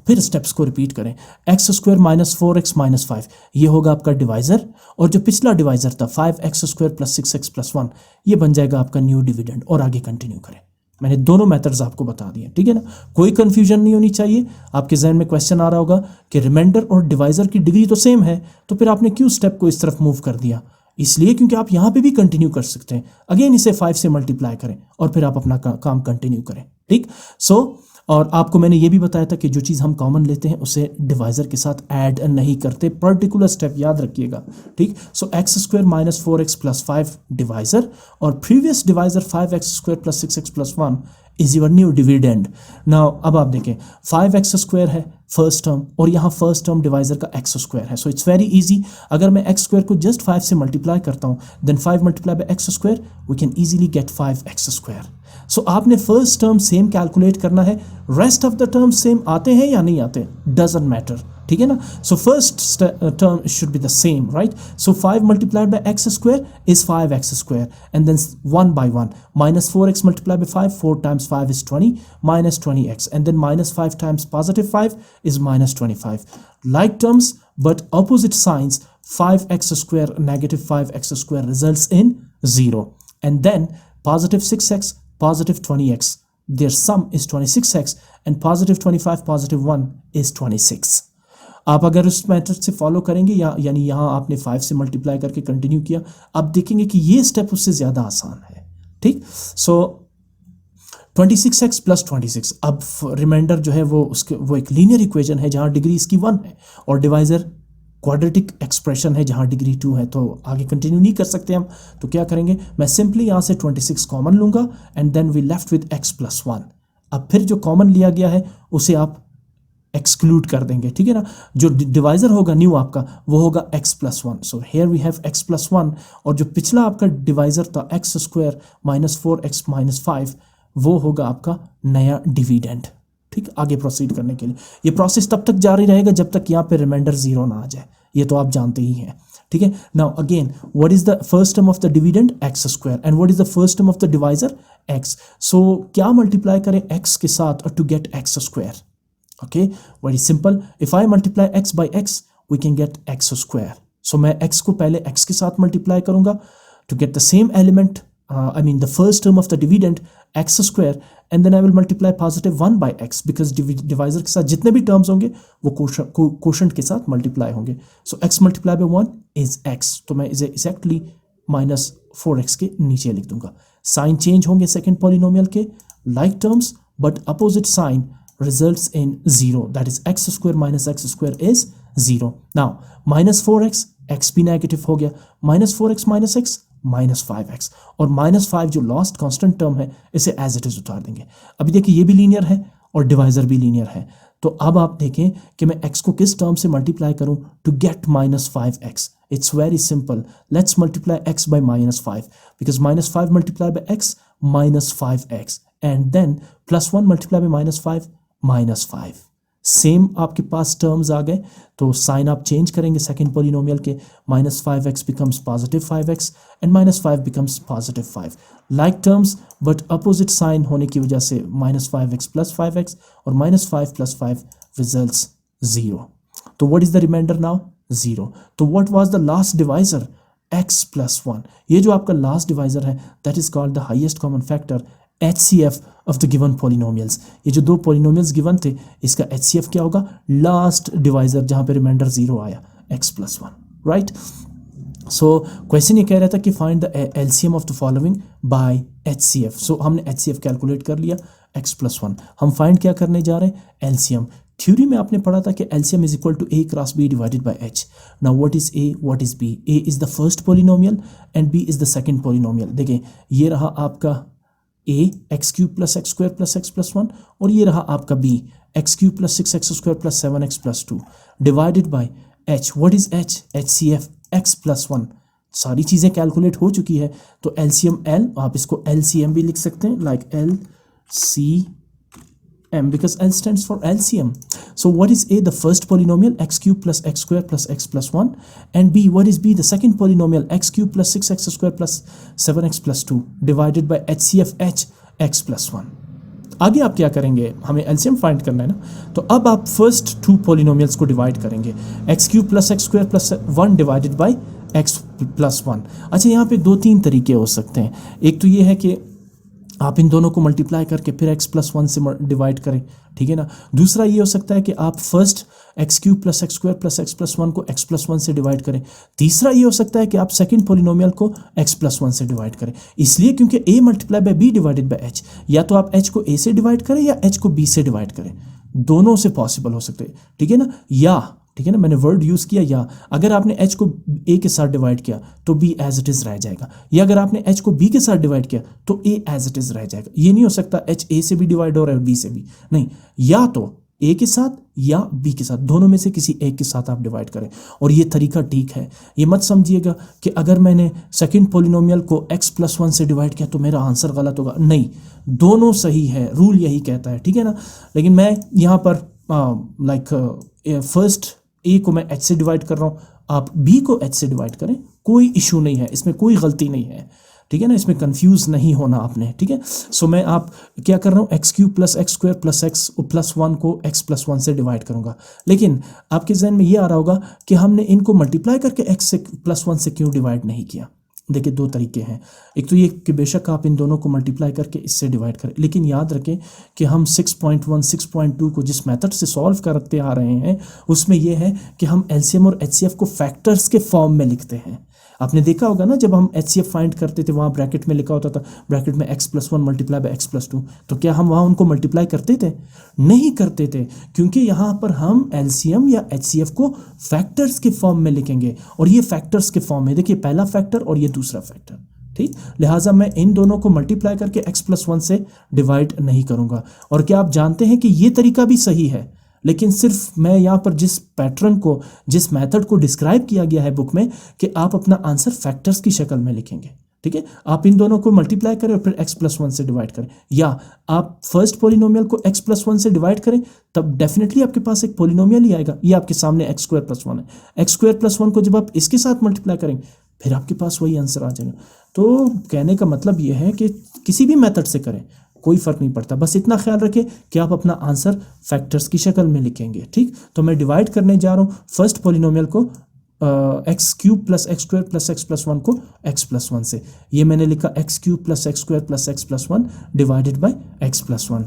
S1: फिर स्टेप्स को रिपीट करें, x स्क्वायर -4x -5 ये होगा आपका डिवाइजर, और जो पिछला डिवाइजर था 5x square plus 6x plus 1 ये बन जाएगा आपका न्यू डिविडेंड, और आगे कंटिन्यू करें। मैंने दोनों मेथड्स आपको बता दिए, ठीक है ना, कोई कंफ्यूजन नहीं होनी चाहिए। आपके जहन में क्वेश्चन आ रहा होगा कि रिमाइंडर और डिवाइजर की डिग्री तो सेम है, तो फिर आपने क्यों स्टेप को इस तरफ मूव कर दिया? इसलिए क्योंकि आप यहाँ पे भी कंटिन्यू कर सकते हैं। अगेन इसे 5 से मल्टीप्लाई करें और फिर आप अपना काम कंटिन्यू करें, ठीक। सो और आपको मैंने ये भी बताया था कि जो चीज़ हम कॉमन लेते हैं उसे डिवाइज़र के साथ ऐड नहीं करते, पर्टिकुलर स्टेप याद रखिएगा, ठीक। So x square minus 4x plus 5 divisor और previous divisor 5x square plus 6x plus 1 is your new dividend. Now अब आप देखें 5x स्क्वायर है फर्स्ट टर्म और यहाँ फर्स्ट टर्म डिवाइजर का x स्क्वायर है, सो इट्स वेरी इजी। अगर मैं x स्क्वायर को जस्ट 5 से मल्टीप्लाई करता हूँ then 5 multiply by x square we can easily get 5x square. So आपने फर्स्ट टर्म सेम कैलकुलेट करना है, rest of the term same आते हैं या नहीं आते डजंट मैटर, ठीक है ना। So first term should be the same, right. So 5 multiplied by x square is 5x square and then 1 by 1 minus 4x multiplied by 5, 4 times 5 is 20 minus 20x and then minus 5 times positive 5 is minus 25. Like terms but opposite signs, 5x square negative 5x square results in 0 and then positive 6x positive 20x, their sum is 26x and positive 25 positive 1 is 26. आप अगर उस method से follow करेंगे यानी यहाँ आपने 5 से multiply करके कंटिन्यू किया, आप देखेंगे कि ये स्टेप उससे ज़्यादा आसान है, ठीक। सो 26x प्लस 26, अब रिमाइंडर जो है वो एक लीनियर इक्वेशन है जहाँ डिग्री इसकी 1 है और डिवाइजर क्वाड्रेटिक एक्सप्रेशन है जहाँ डिग्री 2 है, तो आगे कंटिन्यू नहीं कर सकते हम। तो क्या करेंगे, मैं सिंपली यहाँ से 26 कॉमन लूँगा and then we left with x plus 1। अब फिर जो कॉमन लिया गया है उसे आप एक्सक्लूड कर देंगे, ठीक है ना। जो डिवाइजर होगा न्यू आपका वो होगा x plus 1। So here we have x plus 1 और जो पिछला आपका डिवाइजर था x square minus 4x minus 5 वो होगा आपका नया डिविडेंड, ठीक। आगे प्रोसीड करने के लिए ये प्रोसेस तब तक जारी रहेगा जब तक यहाँ पे रिमाइंडर 0 ना आ जाए, ये तो आप जानते ही हैं, ठीक है। Now again what is the first term of the dividend x square and what is the first term of the divisor x। So क्या मल्टीप्लाई करें x के साथ to get x square, okay, very simple. If I multiply x by x we can get x square. So मैं x को पहले x के साथ multiply करूँगा to get the same element, I mean the first term of the dividend x square and then I will multiply positive 1 by x because divisor के साथ जितने भी terms होंगे वो quotient के साथ multiply होंगे. So x multiply by 1 is x. तो मैं इसे exactly minus 4x के नीचे लिख दूंगा. Sign change होंगे second polynomial के like terms but opposite sign results in 0, that is x square minus x square is 0. Now minus 4x, x भी नेगेटिव हो गया, minus 4x minus x minus 5x और minus 5 जो last constant term है इसे as it is उतार देंगे. अभी देखिए ये भी लीनियर है और डिवाइजर भी लीनियर है, तो अब आप देखें कि मैं x को किस टर्म से मल्टीप्लाई करूं to get minus 5x. It's very simple. Let's multiply x by minus 5 because minus 5 multiplied by x minus 5x and then plus 1 multiplied by minus 5 minus 5. Same आपके पास टर्म्स आ गए तो sign आप change करेंगे second polynomial के, minus 5x becomes positive 5x and minus 5 becomes positive 5. Like terms but opposite sign होने की वजह से माइनस 5x प्लस 5x और माइनस 5 प्लस 5 रिजल्ट्स 0. तो what is the remainder now 0. तो what was the last divisor x plus 1. ये जो आपका लास्ट डिवाइजर है that is called the highest common factor HCF of the given polynomials. ये जो दो पॉलिनोमियल्स गिवन थे इसका HCF क्या होगा, लास्ट डिवाइजर जहाँ पे रिमाइंडर 0 आया x plus 1, right. So question ये कह रहा था कि find the LCM of the following bye HCF. सो हमने HCF कैलकुलेट कर लिया x प्लस 1. हम फाइंड क्या करने जा रहे हैं, LCM. थ्योरी में आपने पढ़ा था कि LCM is equal to A cross B divided by H. Now what is A, what is B? A is the first polynomial and B is the second polynomial. देखिए ये रहा आपका A x cube plus x square plus x plus 1 और ये रहा आपका B x cube plus 6x square plus 7x plus 2 divided by H. What is H? HCF x plus 1. सारी चीज़ें कैलकुलेट हो चुकी है तो LCM L, आप इसको LCM भी लिख सकते हैं like LCM because L stands for LCM. So what is A, the first polynomial x cube plus x square plus x plus 1 and B, what is B, the second polynomial x cube plus 6x square plus 7x plus 2 divided by HCF H x plus 1. आगे आप क्या करेंगे, हमें LCM find करना है ना, तो अब आप फर्स्ट टू पॉलिनोमियल्स को डिवाइड करेंगे, x cube plus x square plus 1 divided by x plus 1. अच्छा यहाँ पे दो तीन तरीके हो सकते हैं. एक तो ये है कि आप इन दोनों को मल्टीप्लाई करके फिर x प्लस वन से डिवाइड करें, ठीक है ना। दूसरा ये हो सकता है कि आप first x cube plus x square plus x plus one को x प्लस वन से डिवाइड करें। तीसरा ये हो सकता है कि आप सेकंड पोलिनोमियल को x प्लस वन से डिवाइड करें, इसलिए क्योंकि a multiply by b divided by h, या तो आप h को a से डिवाइड करें या h को b से डिवाइड करें, दोनों से पॉसिबल हो सकते हैं, ठीक है ना। या ठीक है ना, मैंने वर्ड यूज किया या, अगर आपने h को a के साथ डिवाइड किया तो b एज इट इज रह जाएगा, या अगर आपने h को b के साथ डिवाइड किया तो a एज इट इज रह जाएगा। ये नहीं हो सकता h a से भी डिवाइड हो रहा है और b से भी, नहीं, या तो a के साथ या b के साथ, दोनों में से किसी एक के साथ आप डिवाइड करें। और ये तरीका ठीक है, ये मत समझिएगा कि अगर मैंने सेकंड पोलिनोमियल को x प्लस वन से डिवाइड किया तो मेरा आंसर गलत होगा, नहीं, दोनों सही है, रूल यही कहता है, ठीक है ना। लेकिन मैं यहाँ पर फर्स्ट a को मैं h से डिवाइड कर रहा हूँ, आप b को h से डिवाइड करें, कोई इशू नहीं है, इसमें कोई गलती नहीं है, ठीक है ना, इसमें कंफ्यूज नहीं होना आपने, ठीक है। सो मैं आप क्या कर रहा हूँ, x cube plus x square plus x plus one को x प्लस वन से डिवाइड करूंगा। लेकिन आपके जहन में ये आ रहा होगा कि हमने इनको मल्टीप्लाई करके x से प्लस वन से क्यों डिवाइड नहीं किया। देखिए दो तरीके हैं, एक तो ये कि बेशक आप इन दोनों को मल्टीप्लाई करके इससे डिवाइड करें, लेकिन याद रखें कि हम 6.1 6.2 को जिस मेथड से सॉल्व करते आ रहे हैं उसमें यह है कि हम एलसीएम और एचसीएफ को फैक्टर्स के फॉर्म में लिखते हैं। आपने देखा होगा ना, जब हम एचसीएफ फाइंड करते थे वहाँ ब्रैकेट में लिखा होता था, ब्रैकेट में x plus one multiply by x plus two, तो क्या हम वहाँ उनको मल्टीप्लाई करते थे? नहीं करते थे, क्योंकि यहाँ पर हम एलसीएम या एचसीएफ को फैक्टर्स के फॉर्म में लिखेंगे, और ये फैक्टर्स के फॉर्म में, देखिए पहला फैक्टर और ये दूसरा फैक्टर, ठीक। लिहाजा मैं इन दोनों को मल्टीप्लाई करके x प्लस वन से डिवाइड नहीं करूँगा। और क्या आप जानते हैं कि ये तरीका भी सही है, लेकिन सिर्फ मैं यहाँ पर जिस पैटर्न को, जिस मेथड को डिस्क्राइब किया गया है बुक में, कि आप अपना आंसर फैक्टर्स की शक्ल में लिखेंगे, ठीक है। आप इन दोनों को मल्टीप्लाई करें और फिर x प्लस वन से डिवाइड करें, या आप फर्स्ट पोलिनोमियल को x प्लस वन से डिवाइड करें, तब डेफिनेटली आपके पास एक पोलिनोमियल ही आएगा। ये आपके सामने x स्क्वायर प्लस वन है, x स्क्वायर प्लस वन को जब आप इसके साथ मल्टीप्लाई करेंगे फिर आपके पास वही आंसर आ जाएगा। तो कहने का मतलब ये है कि किसी भी मेथड से करें कोई फ़र्क नहीं पड़ता, बस इतना ख्याल रखें कि आप अपना आंसर फैक्टर्स की शक्ल में लिखेंगे, ठीक। तो मैं डिवाइड करने जा रहा हूँ फर्स्ट पोलिनोमियल को x cube plus x square plus x plus one को एक्स प्लस वन से। ये मैंने लिखा x cube plus x square plus x plus one divided by x plus one.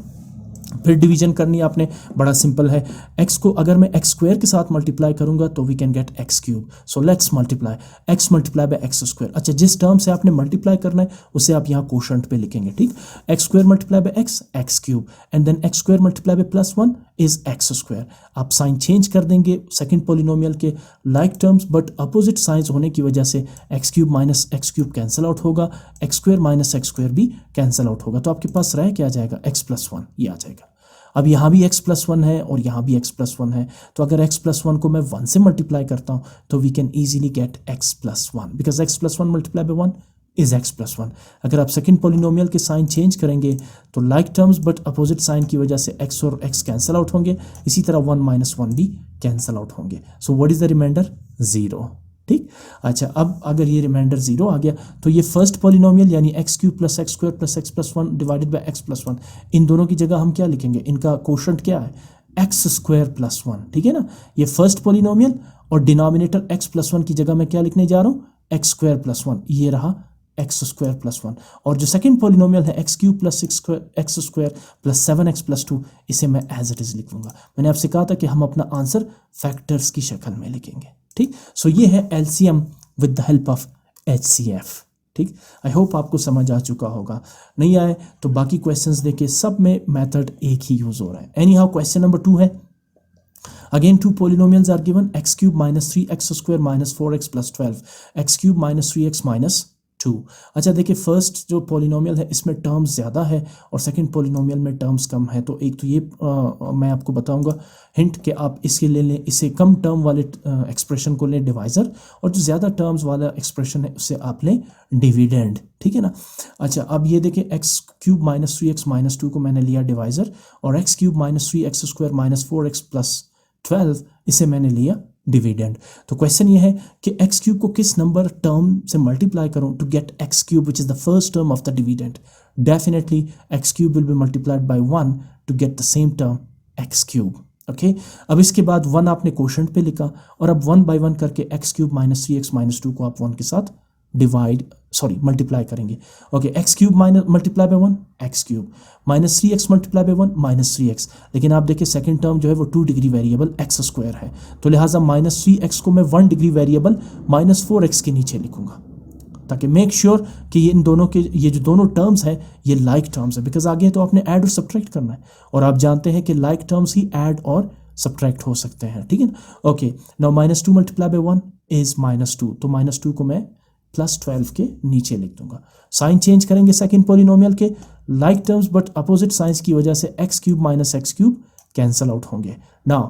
S1: फिर डिवीजन करनी है आपने, बड़ा सिंपल है, x को अगर मैं x स्क्वायर के साथ मल्टीप्लाई करूंगा तो we can get x cube. So let's multiply x multiply by x square. अच्छा, जिस टर्म से आपने मल्टीप्लाई करना है उसे आप यहाँ कोशंट पे लिखेंगे, ठीक। x square multiply by x cube, and then x square multiply by plus one is x square. आप साइन चेंज कर देंगे सेकेंड पोलिनोमियल के like terms, but opposite signs होने की वजह से x cube minus x cube cancel out होगा, x square minus x square भी कैंसिल आउट होगा, तो आपके पास रह क्या जाएगा, x प्लस वन, ये आ जाएगा। अब यहाँ भी x प्लस वन है और यहाँ भी x प्लस वन है, तो अगर x प्लस वन को मैं वन से मल्टीप्लाई करता हूँ तो we can easily get x plus one, because x plus one multiply by one is x plus one. अगर आप सेकंड पोलिनोमियल के साइन चेंज करेंगे तो like terms but opposite sign की वजह से x और x कैंसिल आउट होंगे, इसी तरह वन माइनस वन भी कैंसिल आउट होंगे। So what is the remainder, zero, ठीक। अच्छा, अब अगर ये रिमाइंडर जीरो आ गया तो ये फर्स्ट पोलिनोमियल यानी x cube plus x square plus x plus one divided by x plus one, इन दोनों की जगह हम क्या लिखेंगे, इनका कोशंट क्या है, एक्स स्क्वायर प्लस वन, ठीक है ना। ये फर्स्ट पोलिनोमियल और डिनोमिनेटर एक्स प्लस वन की जगह मैं क्या लिखने जा रहा हूँ, एक्स स्क्वायर प्लस वन, ये रहा एक्स स्क्वायर प्लस वन। और जो सेकंड पोलिनोमियल है x cube plus x square plus seven x plus two, इसे मैं एज इट इज लिखूंगा। मैंने आपसे कहा था कि हम अपना आंसर फैक्टर्स की शक्ल में लिखेंगे, ठीक। सो ये है LCM with the help of HCF, ठीक। आई होप आपको समझ आ चुका होगा, नहीं आए तो बाकी क्वेश्चंस देखिए, सब में मेथड एक ही यूज हो रहा है। एनी हाउ क्वेश्चन नंबर 2 है, again two polynomials are given, x cube minus 3x square minus 4x plus 12, x cube minus 3x minus 2। अच्छा देखिए, फर्स्ट जो पोलिनोमियल है इसमें टर्म्स ज़्यादा है और सेकंड पोलिनोमियल में टर्म्स कम है, तो एक तो ये मैं आपको बताऊंगा हिंट कि आप इसके ले लें, इसे कम टर्म वाले एक्सप्रेशन को लें डिवाइज़र, और जो ज़्यादा टर्म्स वाला एक्सप्रेशन है उससे आप लें डिविडेंड, ठीक है ना। अच्छा, अब ये देखें, x cube minus 3x minus 2 को मैंने लिया डिवाइज़र, और x cube minus 3x square minus 4x plus 12 इसे मैंने लिया डिविडेंड। तो क्वेश्चन ये है कि x क्यूब को किस नंबर टर्म से मल्टीप्लाई करूं to get x cube which is the first term of the dividend. Definitely x cube will be multiplied by 1 to get the same term x cube, okay. अब इसके बाद 1 आपने quotient पे लिखा, और अब 1 बाय 1 करके x cube minus 3x minus 2 को आप 1 के साथ मल्टीप्लाई करेंगे। Okay, x cube minus multiply by 1 x cube, minus 3x multiply by 1 minus 3x। लेकिन आप देखिए सेकंड टर्म जो है वो 2 डिग्री वेरिएबल एक्स स्क्वायर है, तो लिहाजा माइनस 3x को मैं 1 डिग्री वेरिएबल माइनस 4x के नीचे लिखूंगा, ताकि मेक श्योर कि ये इन दोनों के ये जो दोनों टर्म्स हैं ये लाइक टर्म्स है, बिकॉज आगे तो आपने ऐड और सब्ट्रैक्ट करना है, और आप जानते हैं कि लाइक टर्म्स ही ऐड और सब्ट्रैक्ट हो सकते हैं, ठीक है ना। Okay, now minus 2 multiply by 1 is minus 2, तो माइनस 2 को मैं प्लस 12 के नीचे लिख दूंगा। साइन चेंज करेंगे सेकंड पॉलिनोमियल के, like terms but opposite signs की वजह से x cube minus x cube cancel out होंगे। नाउ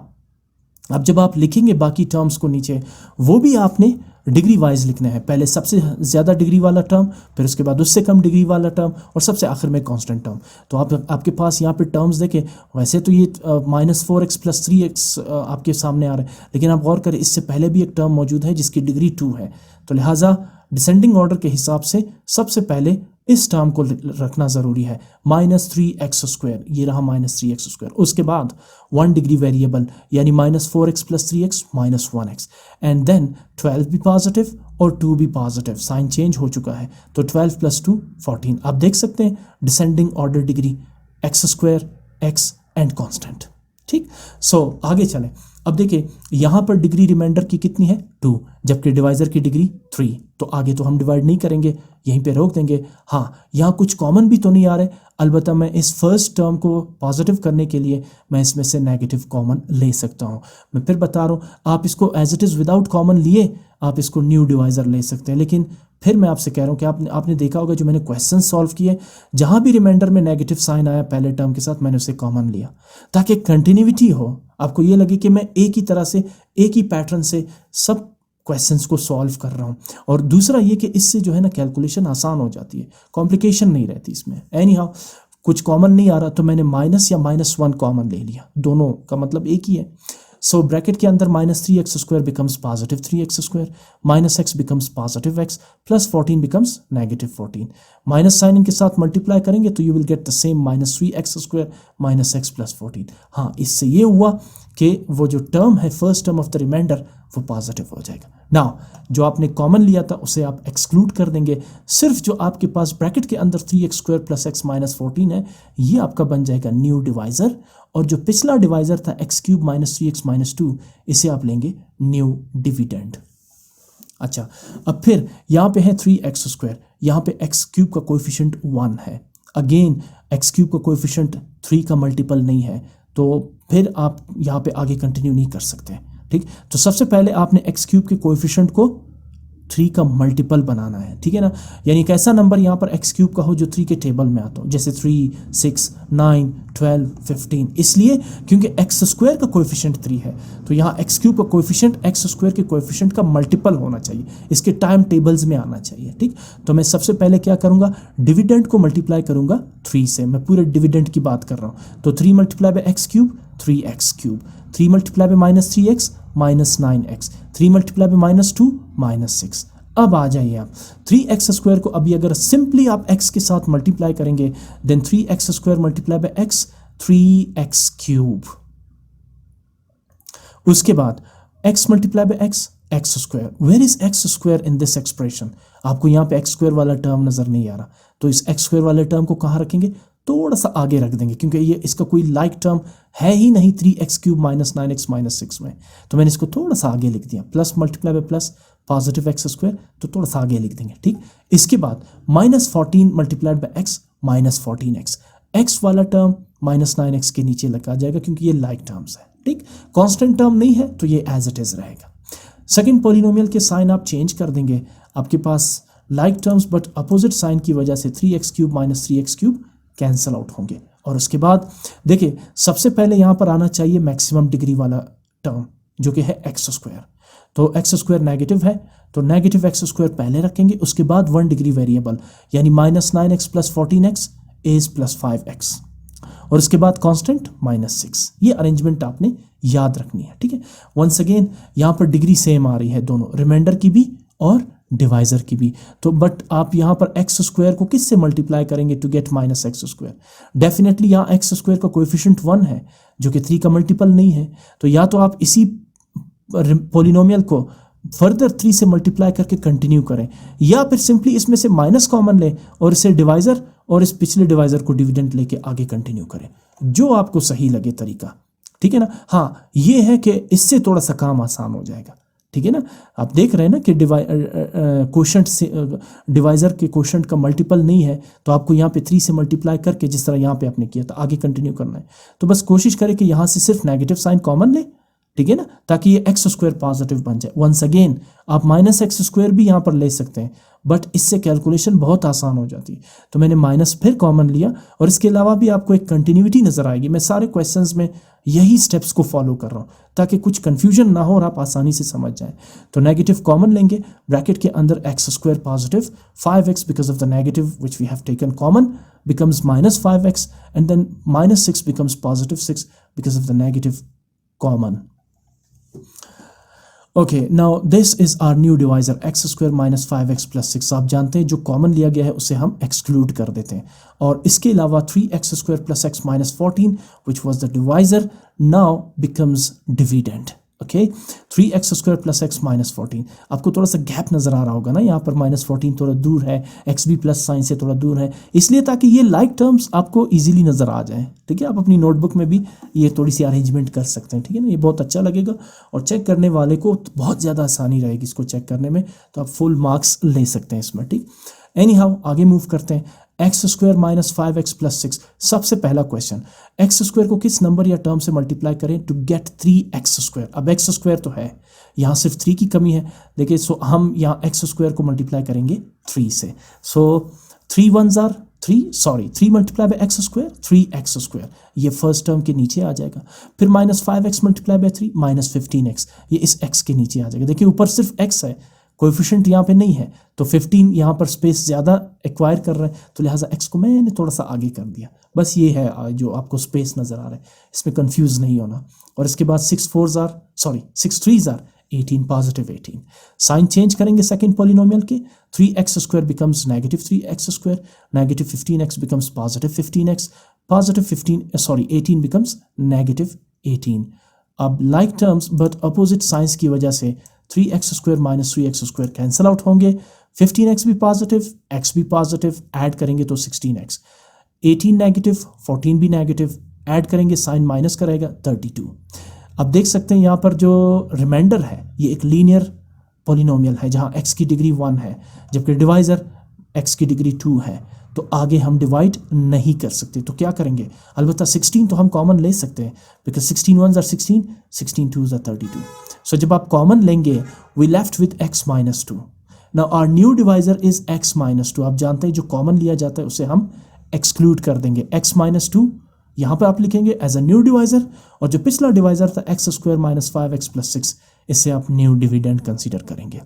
S1: अब जब आप लिखेंगे बाकी टर्म्स को नीचे, वो भी आपने डिग्री वाइज लिखना है, पहले सबसे ज़्यादा डिग्री वाला टर्म, फिर उसके बाद उससे कम डिग्री वाला टर्म, और सबसे आखिर में कांस्टेंट टर्म। तो आपके पास यहाँ पे टर्म्स देखें, वैसे तो ये माइनस 4x प्लस 3x आपके सामने आ रहा है, लेकिन आप गौर करें इससे पहले भी एक टर्म मौजूद है जिसकी डिग्री 2 है, तो लिहाजा डिसेंडिंग ऑर्डर के हिसाब से सबसे पहले इस टर्म को रखना ज़रूरी है, माइनस 3x स्क्वायर, ये रहा माइनस 3x स्क्वायर। उसके बाद 1 डिग्री वेरिएबल यानी minus 4x plus 3x minus 1x, and then 12 भी पॉजिटिव और 2 भी पॉजिटिव, साइन चेंज हो चुका है, तो 12 प्लस 2 14। आप देख सकते हैं descending order degree x square, x and constant, ठीक। सो आगे चलें, अब देखिए यहाँ पर डिग्री रिमाइंडर की कितनी है 2, जबकि डिवाइजर की डिग्री 3, तो आगे तो हम डिवाइड नहीं करेंगे, यहीं पे रोक देंगे। हाँ, यहाँ कुछ कॉमन भी तो नहीं आ रहे, अलबत्ता मैं इस फर्स्ट टर्म को पॉजिटिव करने के लिए मैं इसमें से नेगेटिव कॉमन ले सकता हूँ। मैं फिर बता रहा हूँ, आप इसको as it is without common लिए आप इसको न्यू डिवाइजर ले सकते हैं, लेकिन फिर मैं आपसे कह रहा हूँ कि आपने देखा होगा जो मैंने क्वेश्चन सॉल्व किए, जहाँ भी रिमाइंडर में नेगेटिव साइन आया पहले टर्म के साथ, मैंने उसे कॉमन लिया ताकि कंटिन्यूटी हो, आपको ये लगे कि मैं एक ही तरह से एक ही पैटर्न से सब क्वेश्चंस को सॉल्व कर रहा हूँ। और दूसरा ये कि इससे जो है ना कैलकुलेशन आसान हो जाती है, कॉम्प्लिकेशन नहीं रहती इसमें। एनी हाउ कुछ कॉमन नहीं आ रहा तो मैंने माइनस या माइनस 1 कॉमन ले लिया, दोनों का मतलब एक ही है। सो ब्रैकेट के अंदर minus 3x square becomes positive 3x square, minus x becomes positive x, plus 14 becomes negative 14। Minus sign इनके साथ मल्टीप्लाई करेंगे तो you will get the same minus 3x square minus x plus 14। हाँ, इससे ये हुआ कि वो जो टर्म है first term of the remainder वो पॉजिटिव हो जाएगा। नाउ जो आपने कॉमन लिया था उसे आप एक्सक्लूड कर देंगे, सिर्फ जो आपके पास ब्रैकेट के अंदर 3x square plus x minus 14 है ये आपका बन जाएगा न्यू डिवाइजर, और जो पिछला डिवाइजर था x cube minus 3x minus 2 इसे आप लेंगे न्यू डिविडेंड। अच्छा, अब फिर यहाँ पे है 3x स्क्वायर, यहाँ पे x क्यूब का कोएफिशिएंट 1 है, अगेन x क्यूब का कोएफिशिएंट 3 का मल्टीपल नहीं है, तो फिर आप यहाँ पे आगे कंटिन्यू नहीं कर सकते, ठीक। तो सबसे पहले आपने x क्यूब के कोएफिशिएंट को 3 का मल्टीपल बनाना है, ठीक है ना, यानी एक ऐसा नंबर यहाँ पर x क्यूब का हो जो 3 के टेबल में आता हो, जैसे 3, 6, 9, 12, 15, इसलिए क्योंकि x स्क्वायर का कोएफिशिएंट 3 है, तो यहाँ x क्यूब का कोएफिशिएंट x स्क्वायर के कोएफिशिएंट का मल्टीपल होना चाहिए, इसके टाइम टेबल्स में आना चाहिए, ठीक। तो मैं सबसे पहले क्या करूँगा, डिविडेंड को मल्टीप्लाई करूँगा 3 से, मैं पूरे डिविडेंड की बात कर रहा हूँ, तो 3 multiply by x cube 3x cube, 3 multiply by minus 3x minus 9x, 3 multiply by minus 2 minus 6। अब आ जाइए आप 3x स्क्वायर को अभी अगर सिंपली आप x के साथ मल्टीप्लाई करेंगे, then 3x square multiply by x 3x cube, उसके बाद x multiply by x square. Where is x square in this expression? आपको यहाँ पे x स्क्वायर वाला टर्म नजर नहीं आ रहा, तो इस x स्क्वायर वाले टर्म को कहाँ रखेंगे, थोड़ा सा आगे रख देंगे, क्योंकि ये इसका कोई लाइक टर्म है ही नहीं 3x cube minus 9x minus 6 में, तो मैंने इसको थोड़ा सा आगे लिख दिया, plus multiply by plus positive x square, तो थोड़ा सा आगे लिख देंगे, ठीक। इसके बाद minus 14 multiplied by x minus 14x, x वाला टर्म माइनस 9x के नीचे लगा जाएगा क्योंकि ये लाइक टर्म्स है, ठीक। कांस्टेंट टर्म नहीं है तो ये एज इट इज रहेगा। सेकंड पॉलिनोमियल के साइन आप चेंज कर देंगे, आपके पास like terms but opposite sign की वजह से 3x cube minus 3x cube cancel out होंगे, और उसके बाद देखिए सबसे पहले यहाँ पर आना चाहिए मैक्सिमम डिग्री वाला टर्म जो कि है एक्स स्क्वायर, तो एक्स स्क्वायर नेगेटिव है तो नेगेटिव एक्स स्क्वायर पहले रखेंगे, उसके बाद 1 डिग्री वेरिएबल यानी minus 9x plus 14x is plus 5x, और उसके बाद कांस्टेंट माइनस 6। ये अरेंजमेंट आपने याद रखनी है, ठीक है। वंस अगेन यहाँ पर डिग्री सेम आ रही है दोनों, रिमाइंडर की भी और डिवाइजर की भी, तो बट आप यहाँ पर एक्स स्क्वायर को किससे मल्टीप्लाई करेंगे to get minus x square? Definitely यहाँ एक्स स्क्वायर का कोएफिशिएंट 1 है जो कि 3 का मल्टीपल नहीं है, तो या तो आप इसी पॉलिनोमियल को फर्दर 3 से मल्टीप्लाई करके कंटिन्यू करें, या फिर सिंपली इसमें से माइनस कॉमन लें और इसे डिवाइजर और इस पिछले डिवाइजर को डिविडेंड लेके आगे कंटिन्यू करें, जो आपको सही लगे तरीका। ठीक है ना। हाँ, ये है कि इससे थोड़ा सा काम आसान हो जाएगा। ठीक है ना। आप देख रहे हैं ना कि क्वोशंट से डिवाइजर के क्वोशंट का मल्टीपल नहीं है, तो आपको यहाँ पे 3 से मल्टीप्लाई करके जिस तरह यहाँ पे आपने किया था आगे कंटिन्यू करना है। तो बस कोशिश करें कि यहाँ से सिर्फ नेगेटिव साइन कॉमन ले, ठीक है ना, ताकि ये एक्स स्क्वायर पॉजिटिव बन जाए। वंस अगेन आप माइनस एक्स स्क्वायर भी यहाँ पर ले सकते हैं, बट इससे कैलकुलेशन बहुत आसान हो जाती है। तो मैंने माइनस फिर कॉमन लिया, और इसके अलावा भी आपको एक कंटिन्यूटी नजर आएगी। मैं सारे क्वेश्चंस में यही स्टेप्स को फॉलो कर रहा हूँ ताकि कुछ कंफ्यूजन ना हो और आप आसानी से समझ जाएं। तो नेगेटिव कॉमन लेंगे, ब्रैकेट के अंदर x square positive 5x because of the negative which we have taken common becomes minus 5x, and then minus 6 becomes positive 6 because of the negative common. Okay, now this is our new divisor x square minus 5x plus 6. आप जानते हैं जो common लिया गया है उसे हम exclude कर देते हैं, और इसके अलावा 3x square plus x minus 14 which was the divisor now becomes dividend. Okay, 3x square plus x minus 14। आपको थोड़ा सा गैप नजर आ रहा होगा ना, यहाँ पर माइनस 14 थोड़ा दूर है, x भी प्लस साइन से थोड़ा दूर है, इसलिए ताकि ये लाइक टर्म्स आपको इजीली नजर आ जाए। ठीक है, आप अपनी नोटबुक में भी ये थोड़ी सी अरेंजमेंट कर सकते हैं। ठीक है ना, ये बहुत अच्छा लगेगा और चेक करने वाले को बहुत ज़्यादा आसानी रहेगी इसको चेक करने में, तो आप फुल मार्क्स ले सकते हैं इसमें। ठीक, एनी हाउ आगे मूव करते हैं। X square minus 5x plus 6। सबसे पहला क्वेश्चन, एक्स स्क्वायर को किस नंबर या टर्म से मल्टीप्लाई करें टू गेट 3x स्क्वायर। अब एक्स स्क्वायर तो है, यहाँ सिर्फ 3 की कमी है। देखिए, सो हम यहाँ एक्स स्क्वायर को मल्टीप्लाई करेंगे 3 से। सो 3 1s are 3, sorry 3 multiply by x square 3x square, ये फर्स्ट टर्म के नीचे आ जाएगा। फिर minus 5x multiply by 3 minus 15x, ये इस x के नीचे आ जाएगा। देखिए ऊपर सिर्फ x है, कोएफिशिएंट यहाँ पे नहीं है, तो 15 यहाँ पर स्पेस ज़्यादा एक्वायर कर रहा है, तो लिहाजा x को मैंने थोड़ा सा आगे कर दिया। बस ये है जो आपको स्पेस नज़र आ रहा है, इसमें कंफ्यूज नहीं होना। और इसके बाद 6 3s are 18, positive 18। Sign change करेंगे सेकेंड पॉलिनोमियल के, 3x square becomes negative 3x square, negative 15x becomes positive 15x, positive 18 becomes negative 18। अब like terms but opposite signs की वजह से 3x square minus 3x square cancel out होंगे, 15x भी positive, x भी positive, add करेंगे तो 16x, 18 negative, 14 भी नेगेटिव, ऐड करेंगे साइन माइनस करेगा 32। अब देख सकते हैं यहाँ पर जो रिमाइंडर है ये एक लीनियर पॉलिनोमियल है जहाँ x की डिग्री 1 है, जबकि डिवाइजर x की डिग्री 2 है, तो आगे हम डिवाइड नहीं कर सकते। तो क्या करेंगे, अलबत्ता 16 तो हम कॉमन ले सकते हैं, because 16 1s are 16, 16 2s are 32। सो जब आप कॉमन लेंगे we left with x minus 2। Now our new divisor is x minus 2। आप जानते हैं जो कॉमन लिया जाता है उसे हम एक्सक्लूड कर देंगे। x माइनस 2 यहाँ पर आप लिखेंगे एज अ न्यू डिवाइजर, और जो पिछला डिवाइजर था x square minus 5x plus 6, इसे आप न्यू डिविडेंड कंसीडर करेंगे।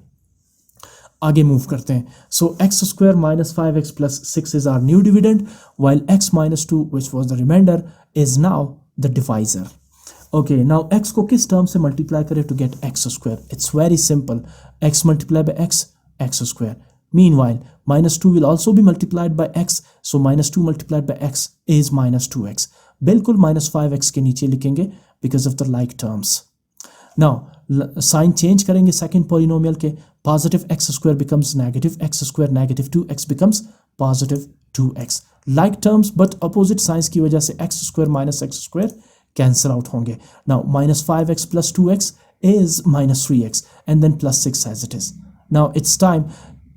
S1: आगे मूव करते हैं। So x square minus 5x plus 6 is our new dividend, while x minus 2 which was the remainder is now the divisor. Okay, now x को किस term से multiply करें to get x square. It's very simple, x multiply by x square. Meanwhile, minus 2 will also be multiplied by x, so minus 2 multiplied by x is minus 2x. बिल्कुल minus 5x के नीचे लिखेंगे because of the like terms. Now, sign change करेंगे second polynomial के, positive x square becomes negative x square, negative 2x becomes positive 2x. Like terms but opposite signs की वजह से x square minus x square cancel out होंगे. Now, minus 5x plus 2x is minus 3x and then plus 6 as it is. Now, it's time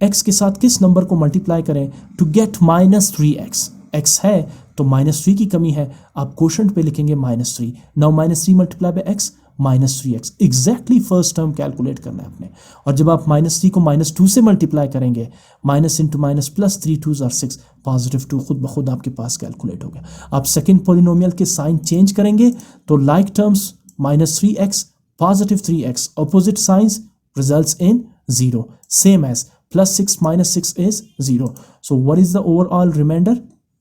S1: x के साथ किस number को multiply करें to get minus 3x। x है तो minus 3 की कमी है, आप क्वोशंट पे लिखेंगे minus 3। Now minus 3 multiply by x minus 3x, exactly first term calculate करना है अपने। और जब आप माइनस 3 को माइनस 2 से मल्टीप्लाई करेंगे, minus into minus plus 3 2s are 6, positive 2 खुद ब खुद आपके पास कैलकुलेट हो गया। आप सेकेंड पॉलिनोमियल के साइन चेंज करेंगे तो like terms minus 3x positive 3x, opposite signs results in 0, same as plus 6 minus 6 is 0. So what is the overall remainder?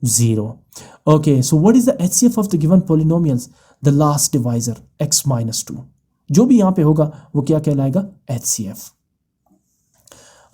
S1: 0. Okay, so what is the HCF of the given polynomials? The last divisor, x minus 2. जो भी यहाँ पे होगा वो क्या कहलाएगा? HCF.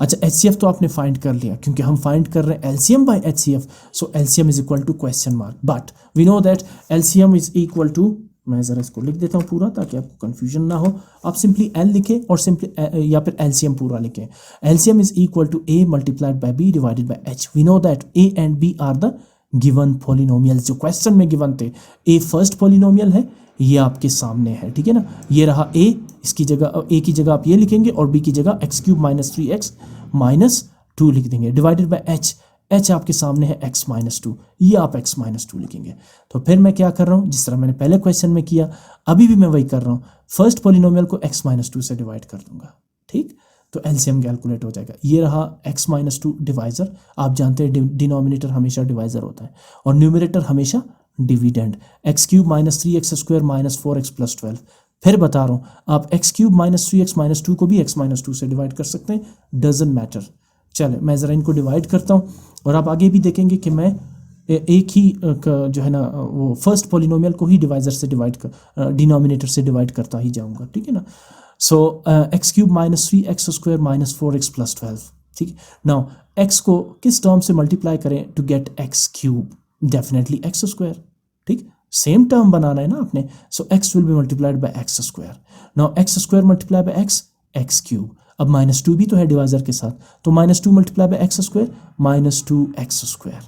S1: अच्छा, HCF तो आपने फाइंड कर लिया क्योंकि हम फाइंड कर रहे हैं LCM by HCF. So LCM is equal to question mark. But we know that LCM is equal to मैं ज़रा इसको लिख देता हूँ पूरा ताकि आपको कन्फ्यूजन ना हो। आप सिंपली एल लिखें और सिंपली या फिर एलसीएम पूरा लिखें। LCM is equal to A multiplied by B divided by H. We know that A and B are the given polynomials जो क्वेश्चन में गिवन थे। ए फर्स्ट पॉलिनोमियल है, ये आपके सामने है, ठीक है ना। ये रहा ए, इसकी जगह ए की जगह आप ये लिखेंगे और बी की जगह x cube minus 3x minus 2 लिख देंगे डिवाइडेड बाय एच। एच आपके सामने है x माइनस 2, ये आप x माइनस 2 लिखेंगे। तो फिर मैं क्या कर रहा हूँ, जिस तरह मैंने पहले क्वेश्चन में किया, अभी भी मैं वही कर रहा हूँ। फर्स्ट पॉलिनोमियल को x माइनस 2 से डिवाइड कर दूंगा, ठीक। तो एलसीएम कैलकुलेट हो जाएगा। ये रहा x माइनस 2 डिवाइजर। आप जानते हैं डिनोमिनेटर हमेशा डिवाइजर होता है और न्यूमरेटर हमेशा dividend. X cube minus 3x square minus 4x plus 12। फिर बता रहा हूँ, आप x cube minus 3x minus 2 को भी x माइनस 2 से डिवाइड कर सकते हैं, डजेंट मैटर। चले मैं ज़रा इनको डिवाइड करता हूँ और आप आगे भी देखेंगे कि मैं एक ही जो है ना वो फर्स्ट पॉलिनोमियल को ही डिवाइजर से डिवाइड कर डिनोमिनेटर से डिवाइड करता ही जाऊँगा, ठीक है ना। So x cube minus 3x square minus 4x plus 12, ठीक। नाउ x को किस टर्म से मल्टीप्लाई करें to get x cube? Definitely x square, ठीक। सेम टर्म बनाना है ना आपने। So x will be multiplied by x square. Now x square multiply by x cube. अब माइनस 2 भी तो है डिवाइजर के साथ, तो minus 2 multiply by x square minus 2x square.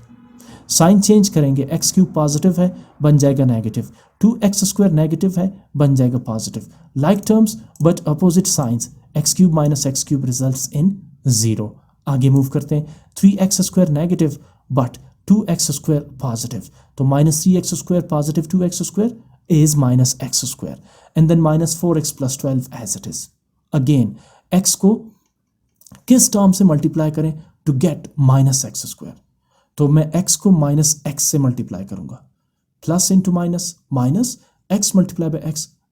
S1: Sign change करेंगे, एक्स क्यूब पॉजिटिव है बन जाएगा नेगेटिव, 2x स्क्वायर नेगेटिव है बन जाएगा positive. Like terms but opposite signs, x cube minus x cube results in 0। आगे मूव करते हैं, 3x square negative but 2x square positive, तो minus 3x square positive 2x square is minus x square and then minus 4x plus 12 as it is. Again x को किस term से multiply करें to get minus x square? तो मैं x को minus x से multiply करूंगा, plus into minus, minus x multiply by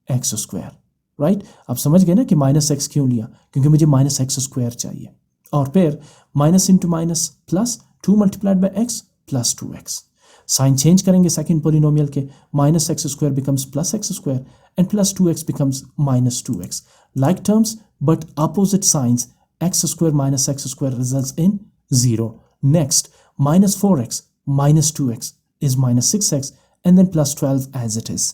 S1: x square, right. आप समझ गए ना कि माइनस एक्स क्यों लिया, क्योंकि मुझे माइनस एक्स स्क्वायर चाहिए। और फिर minus into minus plus 2 multiplied by x plus 2x। Sign change करेंगे सेकेंड पोलिनोमियल के, minus x square becomes plus x square and plus 2x becomes minus 2x। Like terms but opposite signs, x square minus x square results in 0. Next, minus 4x minus 2x is minus 6x and then plus 12 as it is.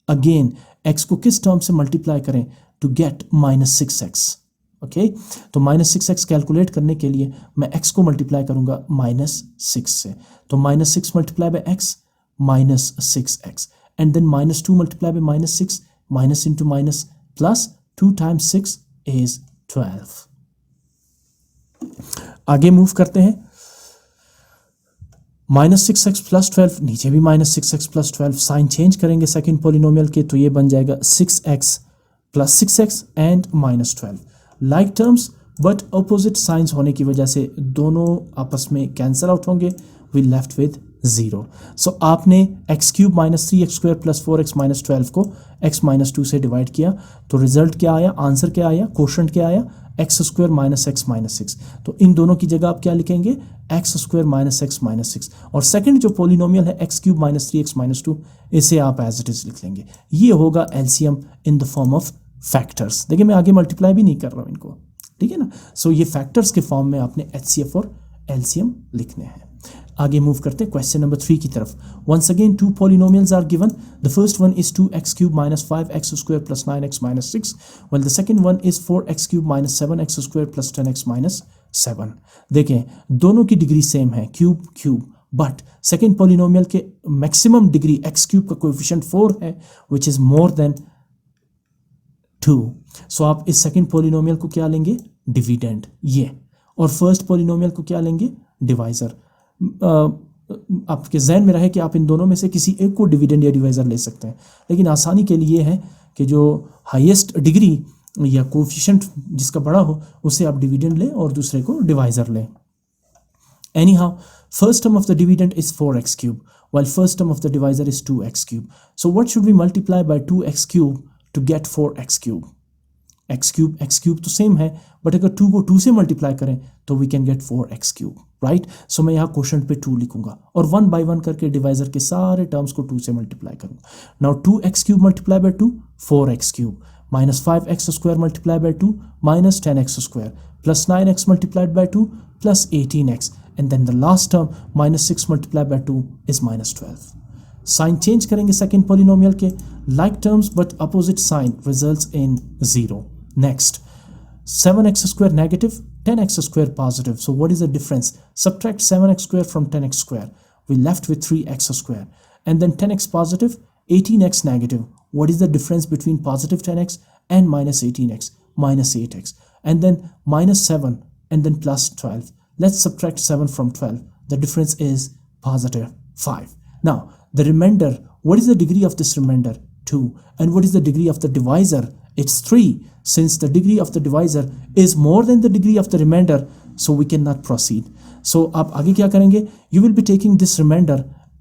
S1: Again, x को किस term से multiply करें to get minus 6x? Okay, तो minus 6x calculate करने के लिए मैं x को मल्टीप्लाई करूंगा माइनस 6 से, तो minus 6 multiply by x minus 6x and then minus 2 multiply by minus 6 minus into minus plus 2 times 6 is 12। आगे मूव करते हैं, माइनस 6x प्लस 12, नीचे भी minus 6x plus 12। Sign change करेंगे सेकेंड पॉलिनोमियल के, तो ये बन जाएगा 6x plus 6x and minus 12। Like terms but opposite signs होने की वजह से दोनों आपस में कैंसिल आउट होंगे, वी लेफ्ट विद 0। सो आपने x cube minus 3x square plus 4x minus 12 को x माइनस 2 से डिवाइड किया, तो रिजल्ट क्या आया, आंसर क्या आया, क्वोशंट क्या आया, x square minus x minus 6। तो इन दोनों की जगह आप क्या लिखेंगे, x square minus x minus 6। और सेकंड जो पॉलिनोमियल है x cube minus 3x minus 2, इसे आप एज इट इज लिख लेंगे। ये होगा LCM in the form of factors. देखिए मैं आगे मल्टीप्लाई भी नहीं कर रहा हूँ इनको, ठीक है ना। सो ये फैक्टर्स के फॉर्म में आपने HCF और LCM लिखने हैं। आगे मूव करते हैं क्वेश्चन नंबर 3 की तरफ। Once again two polynomials are given. The first one is 2x cube minus 5x square plus 9x minus 6, while the second one is 4x cube minus 7x square plus 10x minus 7। देखें दोनों की degree same है, cube cube, but second polynomial के maximum degree x cube का coefficient 4 है, which is more than 2। सो आप इस second polynomial को क्या लेंगे, डिविडेंड ये, और फर्स्ट पॉलिनोमियल को क्या लेंगे, डिवाइजर। आपके जहन में रहे कि आप इन दोनों में से किसी एक को डिविडेंड या डिवाइजर ले सकते हैं, लेकिन आसानी के लिए है कि जो हाईएस्ट डिग्री या कोएफिशिएंट जिसका बड़ा हो उसे आप डिविडेंड लें और दूसरे को डिवाइजर लें। Any how, first term of the dividend is 4x cube, while first term of the divisor is 2x cube. So what should we multiply by 2x cube to get 4x cube? x cube तो same है, but अगर 2 को 2 से multiply करें तो we can get 4x cube, right. So मैं यहाँ quotient पे 2 लिखूंगा और 1 बाय 1 करके डिवाइजर के सारे टर्म्स को 2 से मल्टीप्लाई करूंगा। Now 2x cube multiply by 2, 4x cube, minus 5x square multiply by 2 minus 10x square plus 9x multiplied by 2 plus 18x, and then the last term minus 6 multiplied by 2 is minus 12. Sign change करेंगे second polynomial के, like terms but opposite sign results in 0. Next 7x square negative, 10x square positive. So what is the difference? Subtract 7x square from 10x square. We left with 3x square. And then 10x positive, 18x negative. What is the difference between positive 10x and minus 18x? Minus 8x. And then minus 7 and then plus 12. Let's subtract 7 from 12. The difference is positive 5. Now the remainder, what is the degree of this remainder? 2. And what is the degree of the divisor? It's 3. Since the degree of the divisor is more than the degree of the remainder, so we cannot proceed. So आप आगे क्या करेंगे? You will be taking this remainder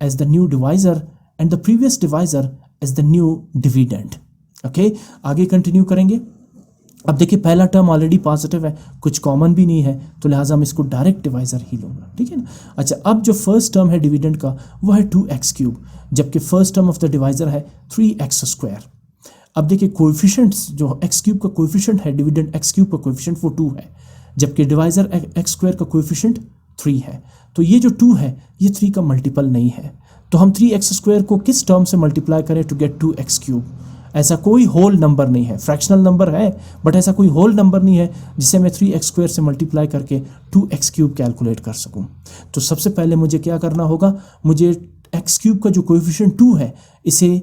S1: as the new divisor and the previous divisor as the new dividend. Okay? आगे continue करेंगे. अब देखिए पहला term already positive है, कुछ कॉमन भी नहीं है, तो लिहाजा मैं इसको डायरेक्ट डिवाइजर ही लूँगा. ठीक है ना. अच्छा, अब जो फर्स्ट टर्म है डिविडेंड का वो है 2x क्यूब, जबकि first term of the divisor है 3x स्क्वायर. अब देखिए कोएफिशिएंट्स, जो x क्यूब का कोएफिशिएंट है, डिविडेंड x क्यूब का कोएफिशिएंट वो 2 है, जबकि डिवाइजर x स्क्वायर का कोएफिशिएंट 3 है. तो ये जो 2 है ये 3 का मल्टीपल नहीं है, तो हम 3x स्क्वायर को किस टर्म से मल्टीप्लाई करें टू गेट 2x क्यूब? ऐसा कोई होल नंबर नहीं है, फ्रैक्शनल नंबर है बट ऐसा कोई होल नंबर नहीं है जिसे मैं 3x स्क्वायर से मल्टीप्लाई करके 2x क्यूब कैलकुलेट कर सकूं. तो सबसे पहले मुझे क्या करना होगा, मुझे x क्यूब का जो कोएफिशिएंट 2 है इसे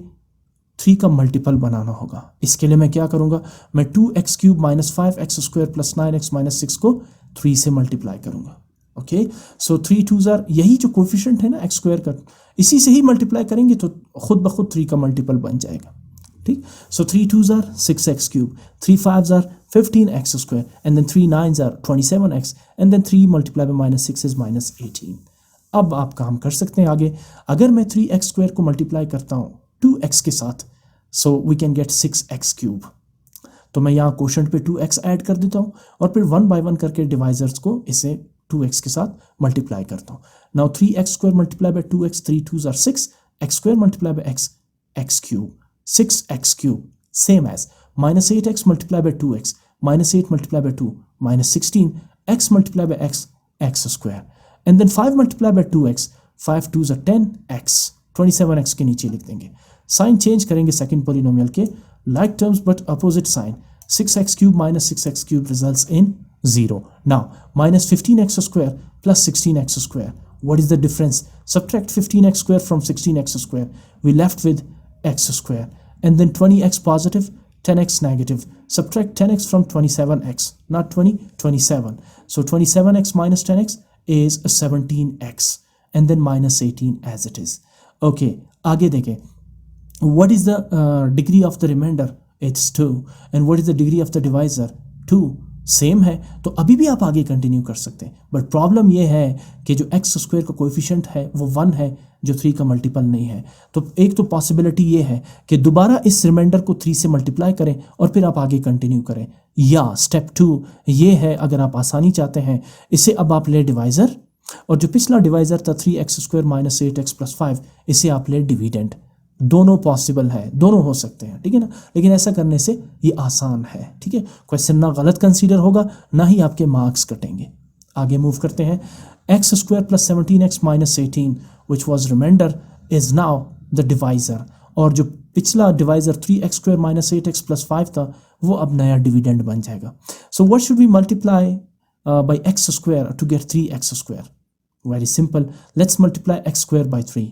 S1: 3 का मल्टीपल बनाना होगा. इसके लिए मैं क्या करूंगा, मैं 2x cube minus 5x square plus 9x minus 6 को 3 से मल्टीप्लाई करूंगा. ओके, सो 3 2s आर, यही जो कोएफिशिएंट है ना x स्क्वायर का, इसी से ही मल्टीप्लाई करेंगे तो खुद ब खुद 3 का मल्टीपल बन जाएगा. ठीक, so 3 2s are 6x cube, 3 5s are 15x square and then 3 9s are 27x and then 3 multiply by minus 6 is minus 18. अब आप काम कर सकते हैं आगे. अगर मैं 3x स्क्वायर को मल्टीप्लाई करता हूँ 2x के साथ, so we can get 6x cube. तो मैं यहाँ क्वोशंट पे 2x ऐड कर देता हूँ और फिर 1 बाय 1 करके डिवाइजर्स को इसे 2x के साथ मल्टीप्लाई करता हूँ. Now 3x square multiply by 2x, 3 2s are 6, x square multiply by x, x cube, 6x cube, same as minus 8x multiply by 2x, minus 8 multiply by 2, minus 16, x multiply by x, x square and then 5 multiply by 2x, 5 2s are 10x, 27x के नीचे लिख देंगे. Sign change करेंगे second polynomial के, like terms but opposite sign, 6x cube minus 6x cube results in 0. Now minus 15x square plus 16x square, what is the difference? Subtract 15x square from 16x square, we left with x square and then 20x positive, 10x negative, subtract 10x from 27x, not 20, 27. So 27x minus 10x is 17x and then minus 18 as it is. Okay, आगे देखें. What is the degree of the remainder? It's 2. And what is the degree of the divisor? 2. Same है, तो अभी भी आप आगे continue कर सकते हैं. बट प्रॉब्लम ये है कि जो x स्क्वायर का कोएफिशिएंट है वो 1 है, जो 3 का मल्टीपल नहीं है. तो एक तो पॉसिबिलिटी ये है कि दोबारा इस रिमाइंडर को 3 से मल्टीप्लाई करें और फिर आप आगे कंटिन्यू करें. या स्टेप 2 ये है, अगर आप आसानी चाहते हैं, इसे अब आप ले डिवाइजर, और जो पिछला डिवाइजर था 3x square minus 8x plus 5, इसे आप ले डिविडेंड. दोनों पॉसिबल है, दोनों हो सकते हैं, ठीक है ना. लेकिन ऐसा करने से ये आसान है. ठीक है, क्वेश्चन ना गलत कंसीडर होगा ना ही आपके मार्क्स कटेंगे. आगे मूव करते हैं. x square plus 17x minus 18 which was remainder is now the divisor, और जो पिछला divisor 3x square minus 8x plus 5 था वो अब नया डिविडेंड बन जाएगा. So what should we multiply by x square to get 3x square? Very simple. Let's multiply x square by 3.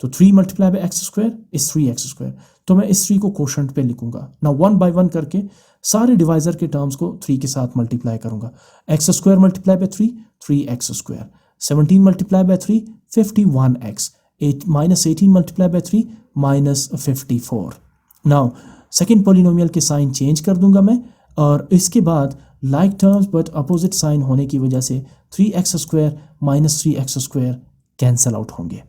S1: तो 3 multiply by x square is 3x square. तो मैं इस 3 को कोशंट पे लिखूंगा. Now 1 by 1 करके सारे डिवाइजर के टर्म्स को 3 के साथ मल्टीप्लाई करूंगा. x square multiply by 3, 3x square. 17 multiply by 3, 51x. 8 minus 18 multiply by 3, minus 54. Now second polynomial के साइन चेंज कर दूंगा मैं, और इसके बाद like terms but opposite sign होने की वजह से 3x square minus 3x square cancel out होंगे.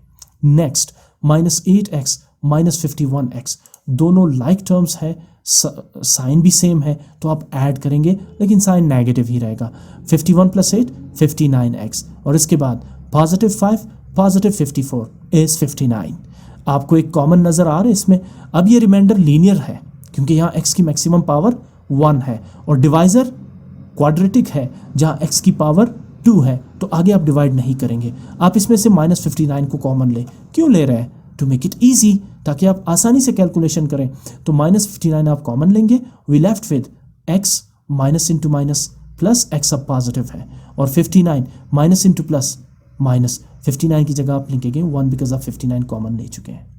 S1: Next minus 8x minus 51x, दोनों लाइक टर्म्स है, साइन भी सेम है, तो आप ऐड करेंगे लेकिन साइन नेगेटिव ही रहेगा. 51 प्लस 8 59x, और इसके बाद पॉजिटिव 5 पॉजिटिव 54 इज 59. आपको एक कॉमन नज़र आ रहा है इसमें. अब ये रिमाइंडर लीनियर है क्योंकि यहाँ x की मैक्सिमम पावर 1 है और डिवाइजर क्वाड्रेटिक है जहाँ x की पावर 2 है, तो आगे आप डिवाइड नहीं करेंगे. आप इसमें से माइनस 59 को कॉमन ले. क्यों ले रहे हैं? टू मेक इट ईजी, ताकि आप आसानी से कैलकुलेशन करें, तो -59 आप कॉमन लेंगे, we left with x minus into minus plus x अब पॉजिटिव है, और 59 माइनस इंटू प्लस माइनस 59 की जगह आप लिखेंगे 1 बिकॉज आप 59 कॉमन ले चुके हैं।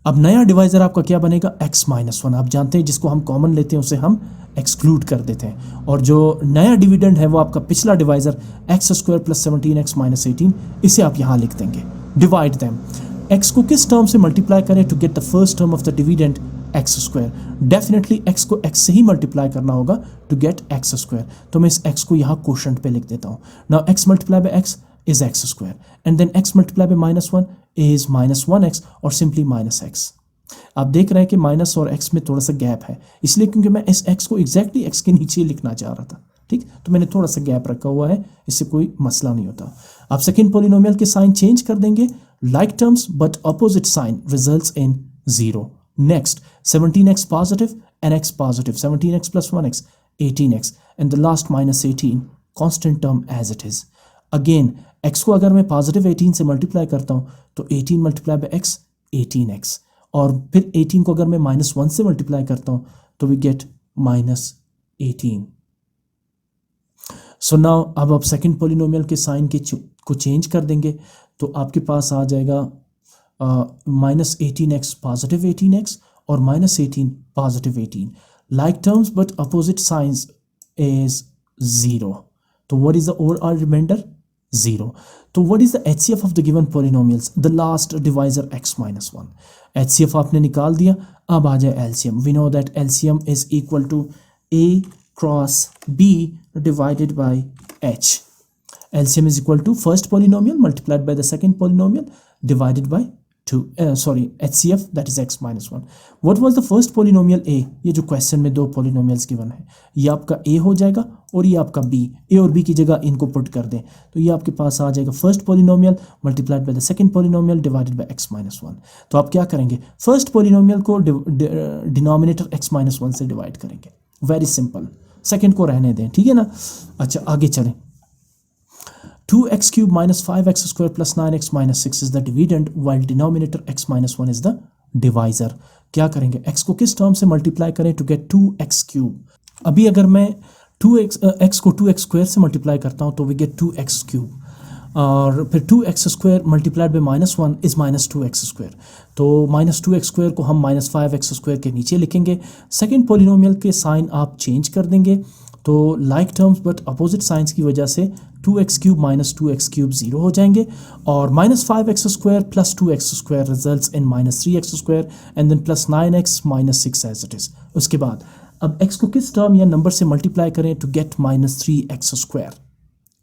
S1: अब नया डिवाइजर आपका क्या बनेगा, x माइनस 1। आप जानते हैं जिसको हम कॉमन लेते हैं उसे हम एक्सक्लूड कर देते हैं, और जो नया डिविडेंड है वो आपका पिछला divisor x square plus 17x minus 18, इसे आप यहाँ लिख देंगे, डिवाइड देम। x को किस टर्म से मल्टीप्लाई करें to get the first term of the dividend x square, definitely x को x से ही मल्टीप्लाई करना होगा टू गेट x स्क्वायर, तो मैं इस x को यहाँ क्वोशंट पे लिख देता हूँ। Now x multiply by x is x square and then x multiplied by -1 is -1x और simply -x। आप देख रहे हैं कि माइनस और x में थोड़ा सा गैप है, इसलिए क्योंकि मैं इस x को एग्जैक्टली x के नीचे लिखना चाह रहा था, ठीक, तो मैंने थोड़ा सा गैप रखा हुआ है, इससे कोई मसला नहीं होता। आप सेकेंड पॉलिनोमियल के साइन चेंज कर देंगे, like terms but opposite sign results in 0। Next 17x positive and x positive, 17x plus 1x 18x and the last -18 constant term as it is। Again x को अगर मैं positive 18 से multiply करता हूँ तो 18 multiply by x 18x, और फिर 18 को अगर मैं -1 से मल्टीप्लाई करता हूँ तो वी गेट -18। सो नाउ अब आप सेकंड पॉलिनोमियल के साइन को चेंज कर देंगे, तो आपके पास आ जाएगा -18x पॉजिटिव 18x और -18 positive 18, like terms but opposite signs is 0। तो what is the overall remainder, 0। तो what is the HCF of the given polynomials, the last divisor x minus 1। HCF आपने निकाल दिया, अब आ जाए LCM। We know that LCM is equal to A cross B divided by H। LCM is equal to first polynomial multiplied by the second polynomial divided by 2, HCF that is x minus 1। What was the first polynomial A? ये जो question में दो polynomials given है, ये आपका A हो जाएगा और ये आपका B। A और B की जगह इनको पुट कर दें तो ये आपके पास आ जाएगा first polynomial multiplied by the second polynomial divided by x minus 1। तो आप क्या करेंगे, first polynomial को डिनोमिनेटर x minus 1 से डिवाइड करेंगे, वेरी सिंपल। सेकेंड को रहने दें, ठीक है ना। अच्छा आगे चलें, 2x cube minus 5x square plus 9x minus 6 is the dividend while denominator x minus 1 is the divisor। क्या करेंगे, x को किस टर्म से मल्टीप्लाई करें टू गेट 2x क्यूब। अभी अगर मैं x को 2x स्क्वायर से मल्टीप्लाई करता हूँ तो वी गेट 2x क्यूब, और फिर 2x square multiplied by -1 is -2x square, तो -2x स्क्वायर को हम -5x स्क्वायर के नीचे लिखेंगे। सेकेंड पॉलिनोमियल के साइन आप चेंज कर देंगे, तो like terms but opposite signs की वजह से 2x cube minus 2x cube 0 हो जाएंगे, और -5x square plus 2x square results in -3x square and then plus 9x minus 6 as it is. उसके बाद अब x को किस टर्म या नंबर से मल्टीप्लाई करें to get -3x square.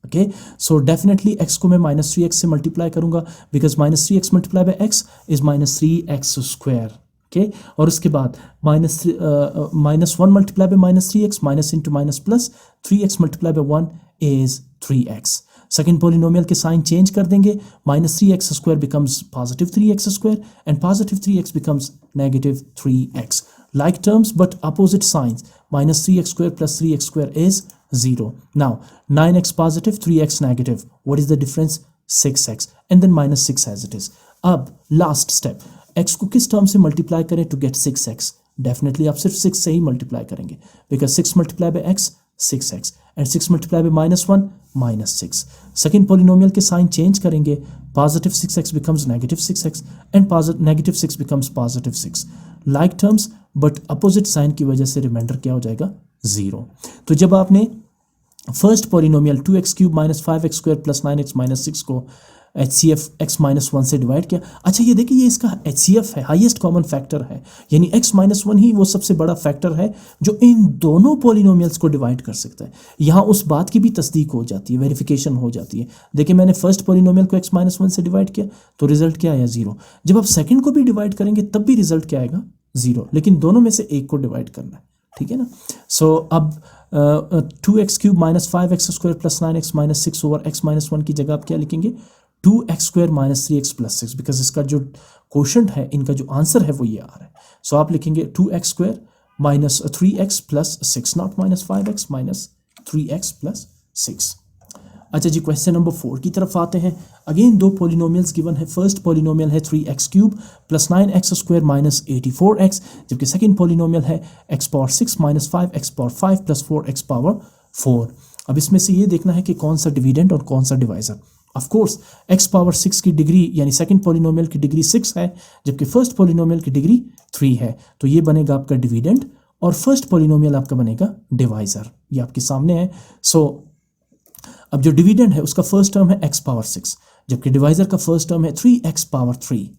S1: Okay, so definitely x को मैं -3x से मल्टीप्लाई करूंगा because -3x multiply by x is -3x square. Okay, और उसके बाद -1 multiply by -3x minus into minus plus 3x multiply by 1 is 3x। Second polynomial के sign change कर देंगे, -3x square becomes positive 3x square and positive 3x becomes negative 3x। Like terms but opposite signs, -3x square plus 3x square is 0. Now 9x positive 3x negative, what is the difference, 6x and then -6 as it is। अब last step, x को किस term से multiply करें to gate 6x। Definitely आप सिर्फ 6 से ही multiply करेंगे because 6 multiply by x 6x and 6 multiply by -1 -6। Second polynomial के साइन चेंज करेंगे, positive 6x becomes negative 6x and negative 6 becomes positive 6। Like terms but opposite sign की वजह से reminder क्या हो जाएगा, 0। तो जब आपने first polynomial 2x cube minus 5x square plus 9x minus 6 को HCF x माइनस 1 से डिवाइड किया, अच्छा ये देखिए ये इसका HCF है, हाईएस्ट कॉमन फैक्टर है, यानी x माइनस 1 ही वो सबसे बड़ा फैक्टर है जो इन दोनों पॉलिनोमियल्स को डिवाइड कर सकता है। यहाँ उस बात की भी तस्दीक हो जाती है, वेरिफिकेशन हो जाती है। देखिए मैंने फर्स्ट पॉलिनोमियल को x माइनस 1 से डिवाइड किया तो रिजल्ट क्या आया, 0। जब आप सेकेंड को भी डिवाइड करेंगे तब भी रिजल्ट क्या आएगा, 0, लेकिन दोनों में से एक को डिवाइड करना है, ठीक है ना। सो अब 2x cube minus 5x square plus 9x minus 6 over x minus 1 की जगह आप क्या लिखेंगे, 2x square minus 3x plus 6, because इसका जो क्वोशंट है, इनका जो आंसर है वो ये आ रहा है। सो आप लिखेंगे 2x square minus 3x plus 6, not minus 5x minus 3x plus 6। अच्छा जी, क्वेश्चन नंबर 4 की तरफ आते हैं। अगेन दो पॉलिनोमियल्स गिवन है। फर्स्ट पॉलिनोमियल है 3x³ plus 9x² minus 84x, जबकि सेकंड पॉलिनोमियल है x⁻6 minus 5x⁻5 plus 4x⁻4। अब इसमें से ये देखना है कि कौन सा डिविडेंड और कौन सा डिवाइजर। ऑफ कोर्स x⁻6 की डिग्री यानी सेकंड पॉलिनोमियल की डिग्री 6 है, जबकि फर्स्ट पॉलिनोमियल की डिग्री 3 है, तो ये बनेगा आपका डिविडेंड और फर्स्ट पॉलिनोमियल आपका बनेगा डिवाइजर। ये आपके सामने है। सो अब जो डिविडेंड है उसका फर्स्ट टर्म है x⁻6, जबकि डिवाइजर का फर्स्ट टर्म है 3x⁻3।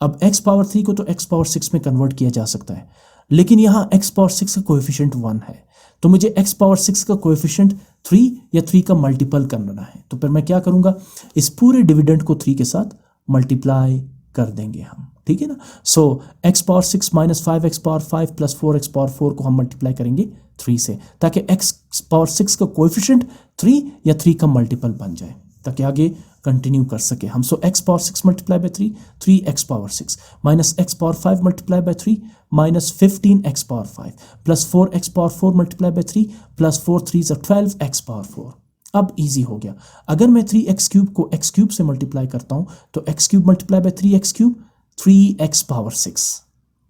S1: अब x⁻3 को तो x⁻6 में कन्वर्ट किया जा सकता है, लेकिन यहाँ x⁻6 का कोएफिशिएंट 1 है, तो मुझे x⁻6 का कोएफिशिएंट 3 या 3 का मल्टीपल करना है। तो फिर मैं क्या करूँगा, इस पूरे डिविडेंड को 3 के साथ मल्टीप्लाई कर देंगे हम, ठीक है ना। सो x⁻6 minus 5x⁻5 plus 4x⁻4 को हम मल्टीप्लाई करेंगे 3 से, ताकि x⁻6 का कोएफिशिएंट 3 या 3 का मल्टीपल बन जाए, ताकि आगे कंटिन्यू कर सके हम। सो x⁻6 multiply by 3 3x⁻6 minus x⁻5 multiply by 3 minus 15x⁻5 plus 4x⁻4 multiply by 3 plus 4 3 12x⁻4। अब इजी हो गया। अगर मैं 3x³ को x³ से मल्टीप्लाई करता हूं तो x³ multiply by 3x³ 3x⁻6,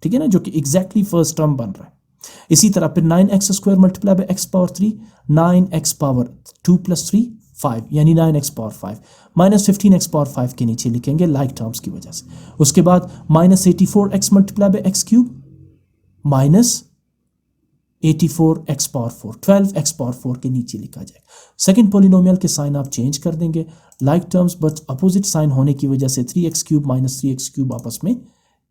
S1: ठीक है ना, जो कि एग्जैक्टली फर्स्ट टर्म बन रहा है। इसी तरह फिर 9x² multiply by x⁻3 9x⁻2 plus 3 5 यानी 9x⁻5 माइनस 15x⁻5 के नीचे लिखेंगे लाइक टर्म्स की वजह से। उसके बाद minus 84x multiply by x³ minus 84x⁻4 12x⁻4 के नीचे लिखा जाएगा। सेकंड पॉलिनोमियल के साइन आप चेंज कर देंगे like terms, but opposite sign होने की वजह से 3x³ माइनस 3x³ आपस में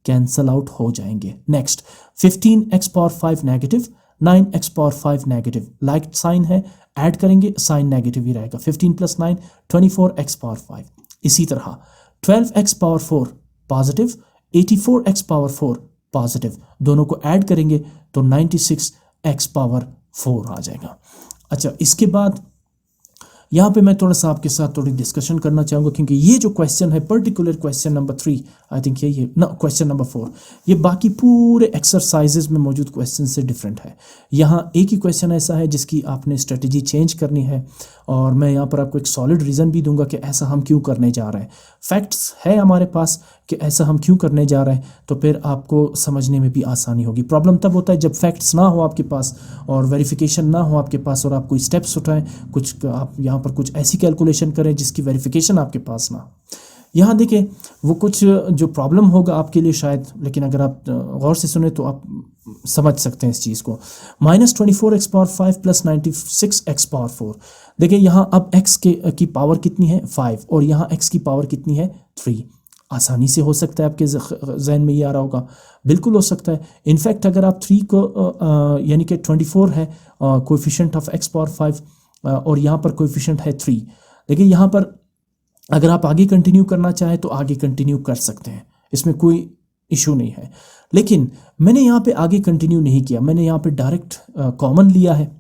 S1: कैंसल आउट हो जाएंगे। Next 15x⁻5 negative 9x⁻5 negative, like sign है, ऐड करेंगे साइन नेगेटिव ही रहेगा। 15 प्लस 9 24x⁻5। इसी तरह 12x⁻4 पॉजिटिव 84x⁻4 पॉजिटिव, दोनों को ऐड करेंगे तो 96x⁻4 आ जाएगा। अच्छा, इसके बाद यहाँ पे मैं थोड़ा सा आपके साथ थोड़ी डिस्कशन करना चाहूँगा, क्योंकि ये जो क्वेश्चन है particular question number 3 I think ये ना क्वेश्चन नंबर 4, ये बाकी पूरे एक्सरसाइजेज में मौजूद क्वेश्चन से डिफरेंट है। यहाँ एक ही क्वेश्चन ऐसा है जिसकी आपने स्ट्रेटजी चेंज करनी है, और मैं यहाँ पर आपको एक सॉलिड रीज़न भी दूंगा कि ऐसा हम क्यों करने जा रहे हैं। फैक्ट्स है हमारे पास कि ऐसा हम क्यों करने जा रहे हैं, तो फिर आपको समझने में भी आसानी होगी। प्रॉब्लम तब होता है जब फैक्ट्स ना हो आपके पास और वेरिफिकेशन ना हो आपके पास, और आप कोई स्टेप्स उठाएं, कुछ आप यहाँ पर कुछ ऐसी कैलकुलेशन करें जिसकी वेरिफिकेशन आपके पास ना हो। यहाँ देखें, वो कुछ जो प्रॉब्लम होगा आपके लिए शायद, लेकिन अगर आप गौर से सुने तो आप समझ सकते हैं इस चीज़ को। Minus 24x⁻5 plus 96x⁻4। देखिए यहाँ अब x की पावर कितनी है 5, और यहाँ x की पावर कितनी है 3। आसानी से हो सकता है आपके जहन में ये आ रहा होगा, बिल्कुल हो सकता है। इनफैक्ट अगर आप 3 को यानी कि 24 है कोएफिशिएंट ऑफ x⁻5 और यहाँ पर कोएफिशिएंट है 3। देखिए यहाँ पर अगर आप आगे कंटिन्यू करना चाहें तो आगे कंटिन्यू कर सकते हैं, इसमें कोई इशू नहीं है। लेकिन मैंने यहाँ पे आगे कंटिन्यू नहीं किया, मैंने यहाँ पे डायरेक्ट कॉमन लिया है।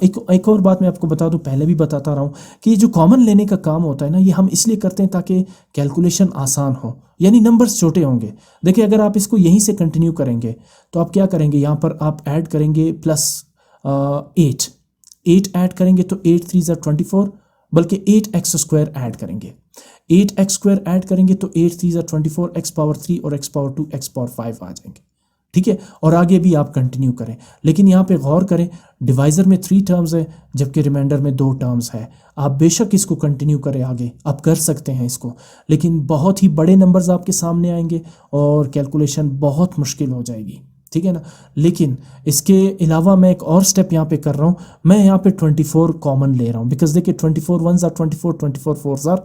S1: एक और बात मैं आपको बता दूं, पहले भी बताता रहा हूँ कि ये जो कॉमन लेने का काम होता है ना, ये हम इसलिए करते हैं ताकि कैलकुलेशन आसान हो, यानी नंबर्स छोटे होंगे। देखिए अगर आप इसको यहीं से कंटिन्यू करेंगे तो आप क्या करेंगे, यहाँ पर आप ऐड करेंगे प्लस 8 ऐड करेंगे तो 8 3 24, बल्कि 8x² ऐड करेंगे, 8x² ऐड करेंगे तो 8 3 24 x⁻3 और x⁻2 x⁻5 आ जाएंगे, ठीक है। और आगे भी आप कंटिन्यू करें, लेकिन यहाँ पे गौर करें डिवाइज़र में 3 टर्म्स है जबकि रिमाइंडर में 2 टर्म्स है। आप बेशक इसको कंटिन्यू करें, आगे आप कर सकते हैं इसको, लेकिन बहुत ही बड़े नंबर्स आपके सामने आएंगे और कैलकुलेशन बहुत मुश्किल हो जाएगी, ठीक है ना। लेकिन इसके अलावा मैं एक और स्टेप यहाँ पे कर रहा हूँ, मैं यहाँ पे 24 कॉमन ले रहा हूँ, बिकॉज देखिए 24 1s are 24 24 4s are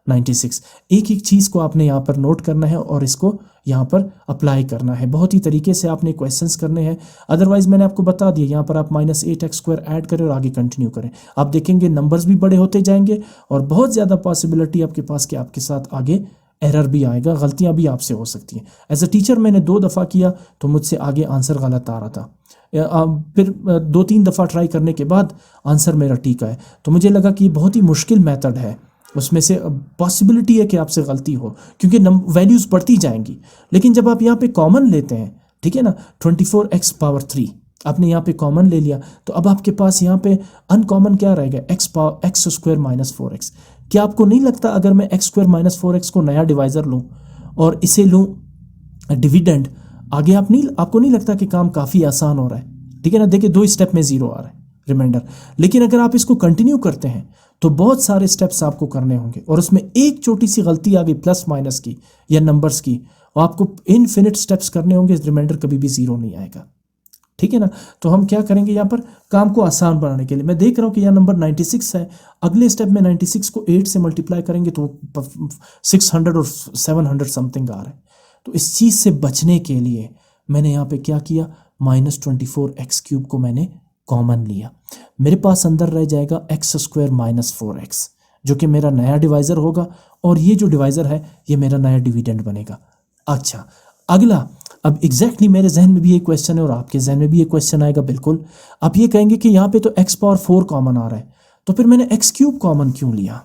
S1: 96। एक एक चीज़ को आपने यहाँ पर नोट करना है और इसको यहाँ पर अप्लाई करना है, बहुत ही तरीके से आपने क्वेश्चंस करने हैं। अदरवाइज मैंने आपको बता दिया, यहाँ पर आप माइनस 8x² ऐड करें और आगे कंटिन्यू करें, आप देखेंगे नंबर्स भी बड़े होते जाएंगे और बहुत ज़्यादा पॉसिबिलिटी आपके पास कि आपके साथ आगे एरर भी आएगा, गलतियां भी आपसे हो सकती हैं। एज अ टीचर मैंने 2 दफ़ा किया तो मुझसे आगे आंसर गलत आ रहा था, फिर 2-3 दफ़ा ट्राई करने के बाद आंसर मेरा ठीक है, तो मुझे लगा कि ये बहुत ही मुश्किल मेथड है, उसमें से पॉसिबिलिटी है कि आपसे गलती हो क्योंकि वैल्यूज़ बढ़ती जाएंगी। लेकिन जब आप यहाँ पे कॉमन लेते हैं, ठीक है ना, 24x⁻3 आपने यहाँ पे कॉमन ले लिया, तो अब आपके पास यहाँ पे अनकॉमन क्या रहेगा, एक्स स्क्वायर माइनस 4x। क्या आपको नहीं लगता अगर मैं एक्स स्क्वायर माइनस 4x को नया डिवाइजर लूँ और इसे लूँ डिविडेंड, आगे आपको नहीं लगता कि काम काफ़ी आसान हो रहा है? ठीक है ना, देखिए 2 स्टेप में 0 आ रहा है रिमाइंडर। लेकिन अगर आप इसको कंटिन्यू करते हैं तो बहुत सारे स्टेप्स आपको करने होंगे, और उसमें एक छोटी सी गलती आ गई प्लस माइनस की या नंबर्स की, और आपको इनफिनिट स्टेप्स करने होंगे, रिमाइंडर कभी भी 0 नहीं आएगा। ठीक है ना, तो हम क्या करेंगे यहाँ पर काम को आसान बनाने के लिए, मैं देख रहा हूँ कि यहाँ नंबर 96 है, अगले स्टेप में 96 को 8 से मल्टीप्लाई करेंगे तो 600 और 700 समथिंग आ रहा है। तो इस चीज़ से बचने के लिए मैंने यहाँ पे क्या किया, -24x³ को मैंने कॉमन लिया, मेरे पास अंदर रह जाएगा एक्स स्क्वायर माइनस 4x, जो कि मेरा नया डिवाइज़र होगा, और ये जो डिवाइज़र है ये मेरा नया डिविडेंड बनेगा। अच्छा, अगला, अब एग्जैक्टली मेरे जहन में भी ये क्वेश्चन है और आपके जहन में भी ये क्वेश्चन आएगा बिल्कुल। आप ये कहेंगे कि यहाँ पे तो x पावर 4 कॉमन आ रहा है, तो फिर मैंने x³ कॉमन क्यों लिया?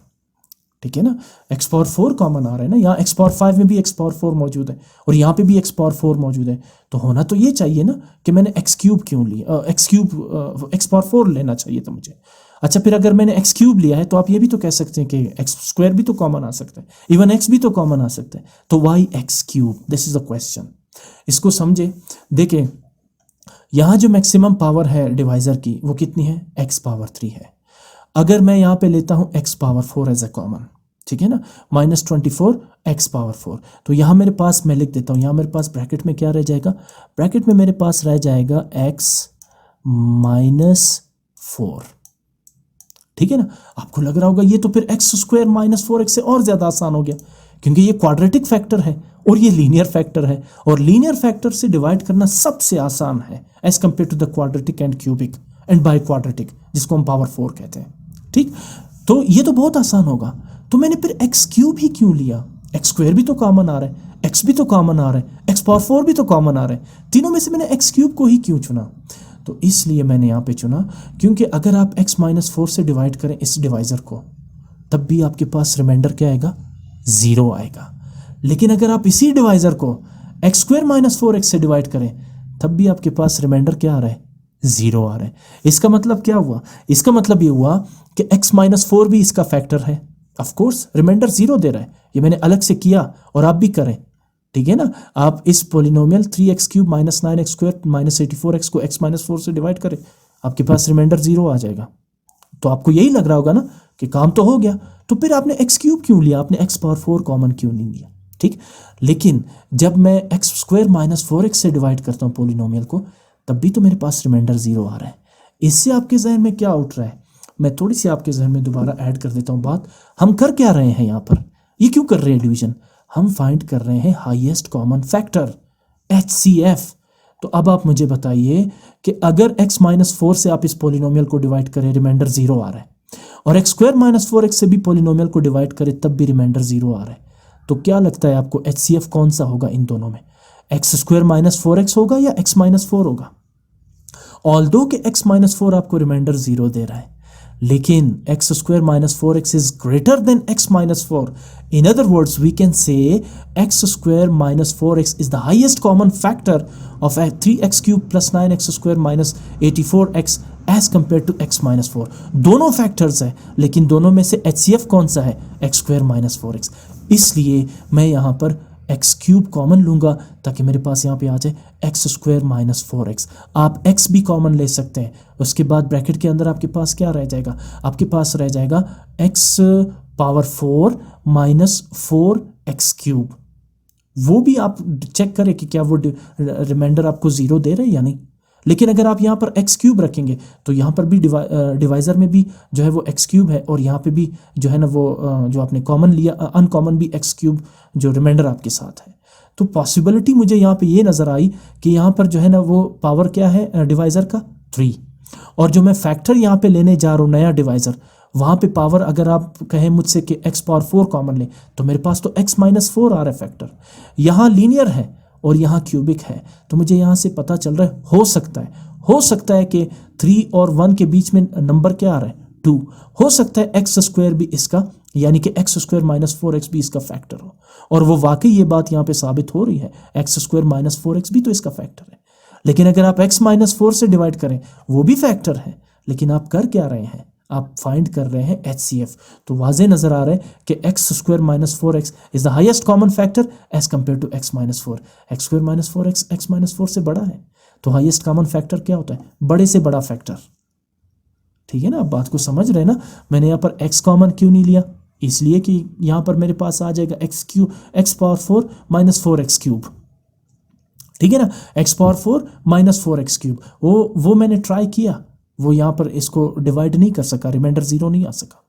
S1: ठीक है ना, x पावर 4 कॉमन आ रहा है ना, यहाँ x पावर 5 में भी x पावर 4 मौजूद है और यहाँ पे भी x पावर 4 मौजूद है, तो होना तो ये चाहिए ना कि मैंने x³ क्यों लिया, x पावर 4 लेना चाहिए था मुझे। अच्छा, फिर अगर मैंने x³ लिया है तो आप ये भी तो कह सकते हैं कि x स्क्वायर भी तो कॉमन आ सकता है, इवन x भी तो कॉमन आ सकता है, तो why x³? This is the question. इसको समझे, देखें यहाँ जो मैक्सिमम पावर है डिवाइजर की वो कितनी है, x पावर 3 है। अगर मैं यहाँ पे लेता हूँ x power 4 as a common, ठीक है ना, -24 x पावर 4, तो यहाँ मेरे पास, मैं लिख देता हूँ, यहाँ मेरे पास ब्रैकेट में क्या रह जाएगा, ब्रैकेट में मेरे पास रह जाएगा x -4। ठीक है ना, आपको लग रहा होगा ये तो फिर एक्स स्क्वायर माइनस 4x से और ज़्यादा आसान हो गया, क्योंकि ये क्वाड्रेटिक फैक्टर है और ये लीनियर फैक्टर है, और लीनियर फैक्टर से डिवाइड करना सबसे आसान है as compare to the quadratic and cubic and biquadratic, जिसको हम पावर 4 कहते हैं। ठीक, तो ये तो बहुत आसान होगा, तो मैंने फिर x³ ही क्यों लिया? एक्स स्क्वायर भी तो कॉमन आ रहा है, x भी तो कॉमन आ रहा है, x पावर 4 भी तो कॉमन आ रहा है, तीनों में से मैंने x³ को ही क्यों चुना? तो इसलिए मैंने यहाँ पे चुना क्योंकि अगर आप x-4 से डिवाइड करें इस डिवाइज़र को, तब भी आपके पास रिमाइंडर क्या आएगा, 0 आएगा। लेकिन अगर आप इसी डिवाइज़र को x² - 4x से डिवाइड करें, तब भी आपके पास रिमाइंडर क्या आ रहा है, 0 आ रहा है। इसका मतलब क्या हुआ, इसका मतलब ये हुआ कि x-4 भी इसका फैक्टर है। ऑफ कोर्स रिमाइंडर 0 दे रहा है, ये मैंने अलग से किया और आप भी करें, ठीक है ना। आप इस पोलिनोमियल 3x³ - 9x² - 84x को x-4 से डिवाइड करें, आपके पास रिमाइंडर 0 आ जाएगा। तो आपको यही लग रहा होगा ना कि काम तो हो गया, तो फिर आपने x³ क्यों लिया, आपने x पावर 4 कॉमन क्यों नहीं लिया? ठीक, लेकिन जब मैं x² - 4x से डिवाइड करता हूँ पोलिनोमियल को, तब भी तो मेरे पास रिमाइंडर 0 आ रहा है। इससे आपके जहन में क्या उठ रहा है, मैं थोड़ी सी आपके जहन में दोबारा ऐड कर देता हूँ बात। हम कर क्या रहे हैं यहाँ पर, ये क्यों कर रहे हैं डिवीजन, हम फाइंड कर रहे हैं हाईएस्ट कॉमन फैक्टर HCF। तो अब आप मुझे बताइए कि अगर x-4 से आप इस पोलिनोमियल को डिवाइड करें, रिमाइंडर 0 आ रहा है, और x² - 4x से भी पोलिनोमियल को डिवाइड करें, तब भी रिमाइंडर 0 आ रहा है, तो क्या लगता है आपको HCF कौन सा होगा इन दोनों में, x² - 4x होगा या x-4 होगा? ऑल्दो कि x-4 आपको रिमाइंडर 0 दे रहा है, लेकिन x² - 4x is greater than x-4. In other words, we can say x² - 4x is the highest common factor of 3x³ + 9x² - 84x as compared to x-4. दोनों factors है, लेकिन दोनों में से HCF कौन सा है, x² - 4x। इसलिए मैं यहाँ पर x³ कॉमन लूँगा ताकि मेरे पास यहाँ पे आ जाए x² - 4x। आप x भी कॉमन ले सकते हैं, उसके बाद ब्रैकेट के अंदर आपके पास क्या रह जाएगा, आपके पास रह जाएगा x पावर 4 - 4x³। वो भी आप चेक करें कि क्या वो रिमाइंडर आपको 0 दे रहे हैं या नहीं। लेकिन अगर आप यहाँ पर x³ रखेंगे तो यहाँ पर भी डिवाइज़र में भी जो है वो x³ है, और यहाँ पे भी जो है ना वो जो आपने कॉमन लिया अनकॉमन भी x³ जो रिमाइंडर आपके साथ है। तो पॉसिबिलिटी मुझे यहाँ पे ये नज़र आई कि यहाँ पर जो है ना वो पावर क्या है डिवाइज़र का 3, और जो मैं फैक्टर यहाँ पे लेने जा रहा हूँ नया डिवाइज़र, वहाँ पे पावर अगर आप कहें मुझसे कि x पावर 4 कॉमन ले, तो मेरे पास तो x-4 आ रहा है फैक्टर, यहाँ लीनियर है और यहाँ क्यूबिक है, तो मुझे यहाँ से पता चल रहा है हो सकता है कि 3 और 1 के बीच में नंबर क्या आ रहा है, 2। हो सकता है x² भी इसका, यानी कि x² - 4x भी इसका फैक्टर हो, और वो वाकई ये बात यहाँ पे साबित हो रही है, x² - 4x भी तो इसका फैक्टर है। लेकिन अगर आप x माइनस 4 से डिवाइड करें वो भी फैक्टर है, लेकिन आप कर क्या रहे हैं, आप फाइंड कर रहे हैं HCF। तो वाजे नजर आ रहा है कि x square minus 4x is the highest common factor as compare to x minus 4। X square minus 4x x minus 4 से बड़ा है, तो हाईएस्ट कॉमन फैक्टर क्या होता है, बड़े से बड़ा फैक्टर। ठीक है ना, आप बात को समझ रहे हैं ना। मैंने यहाँ पर x कॉमन क्यों नहीं लिया, इसलिए कि यहाँ पर मेरे पास आ जाएगा x power 4 minus 4x cube. ठीक है ना, x power 4 minus 4x cube, वो मैंने ट्राई किया, वो यहाँ पर इसको डिवाइड नहीं कर सका, रिमाइंडर 0 नहीं आ सका।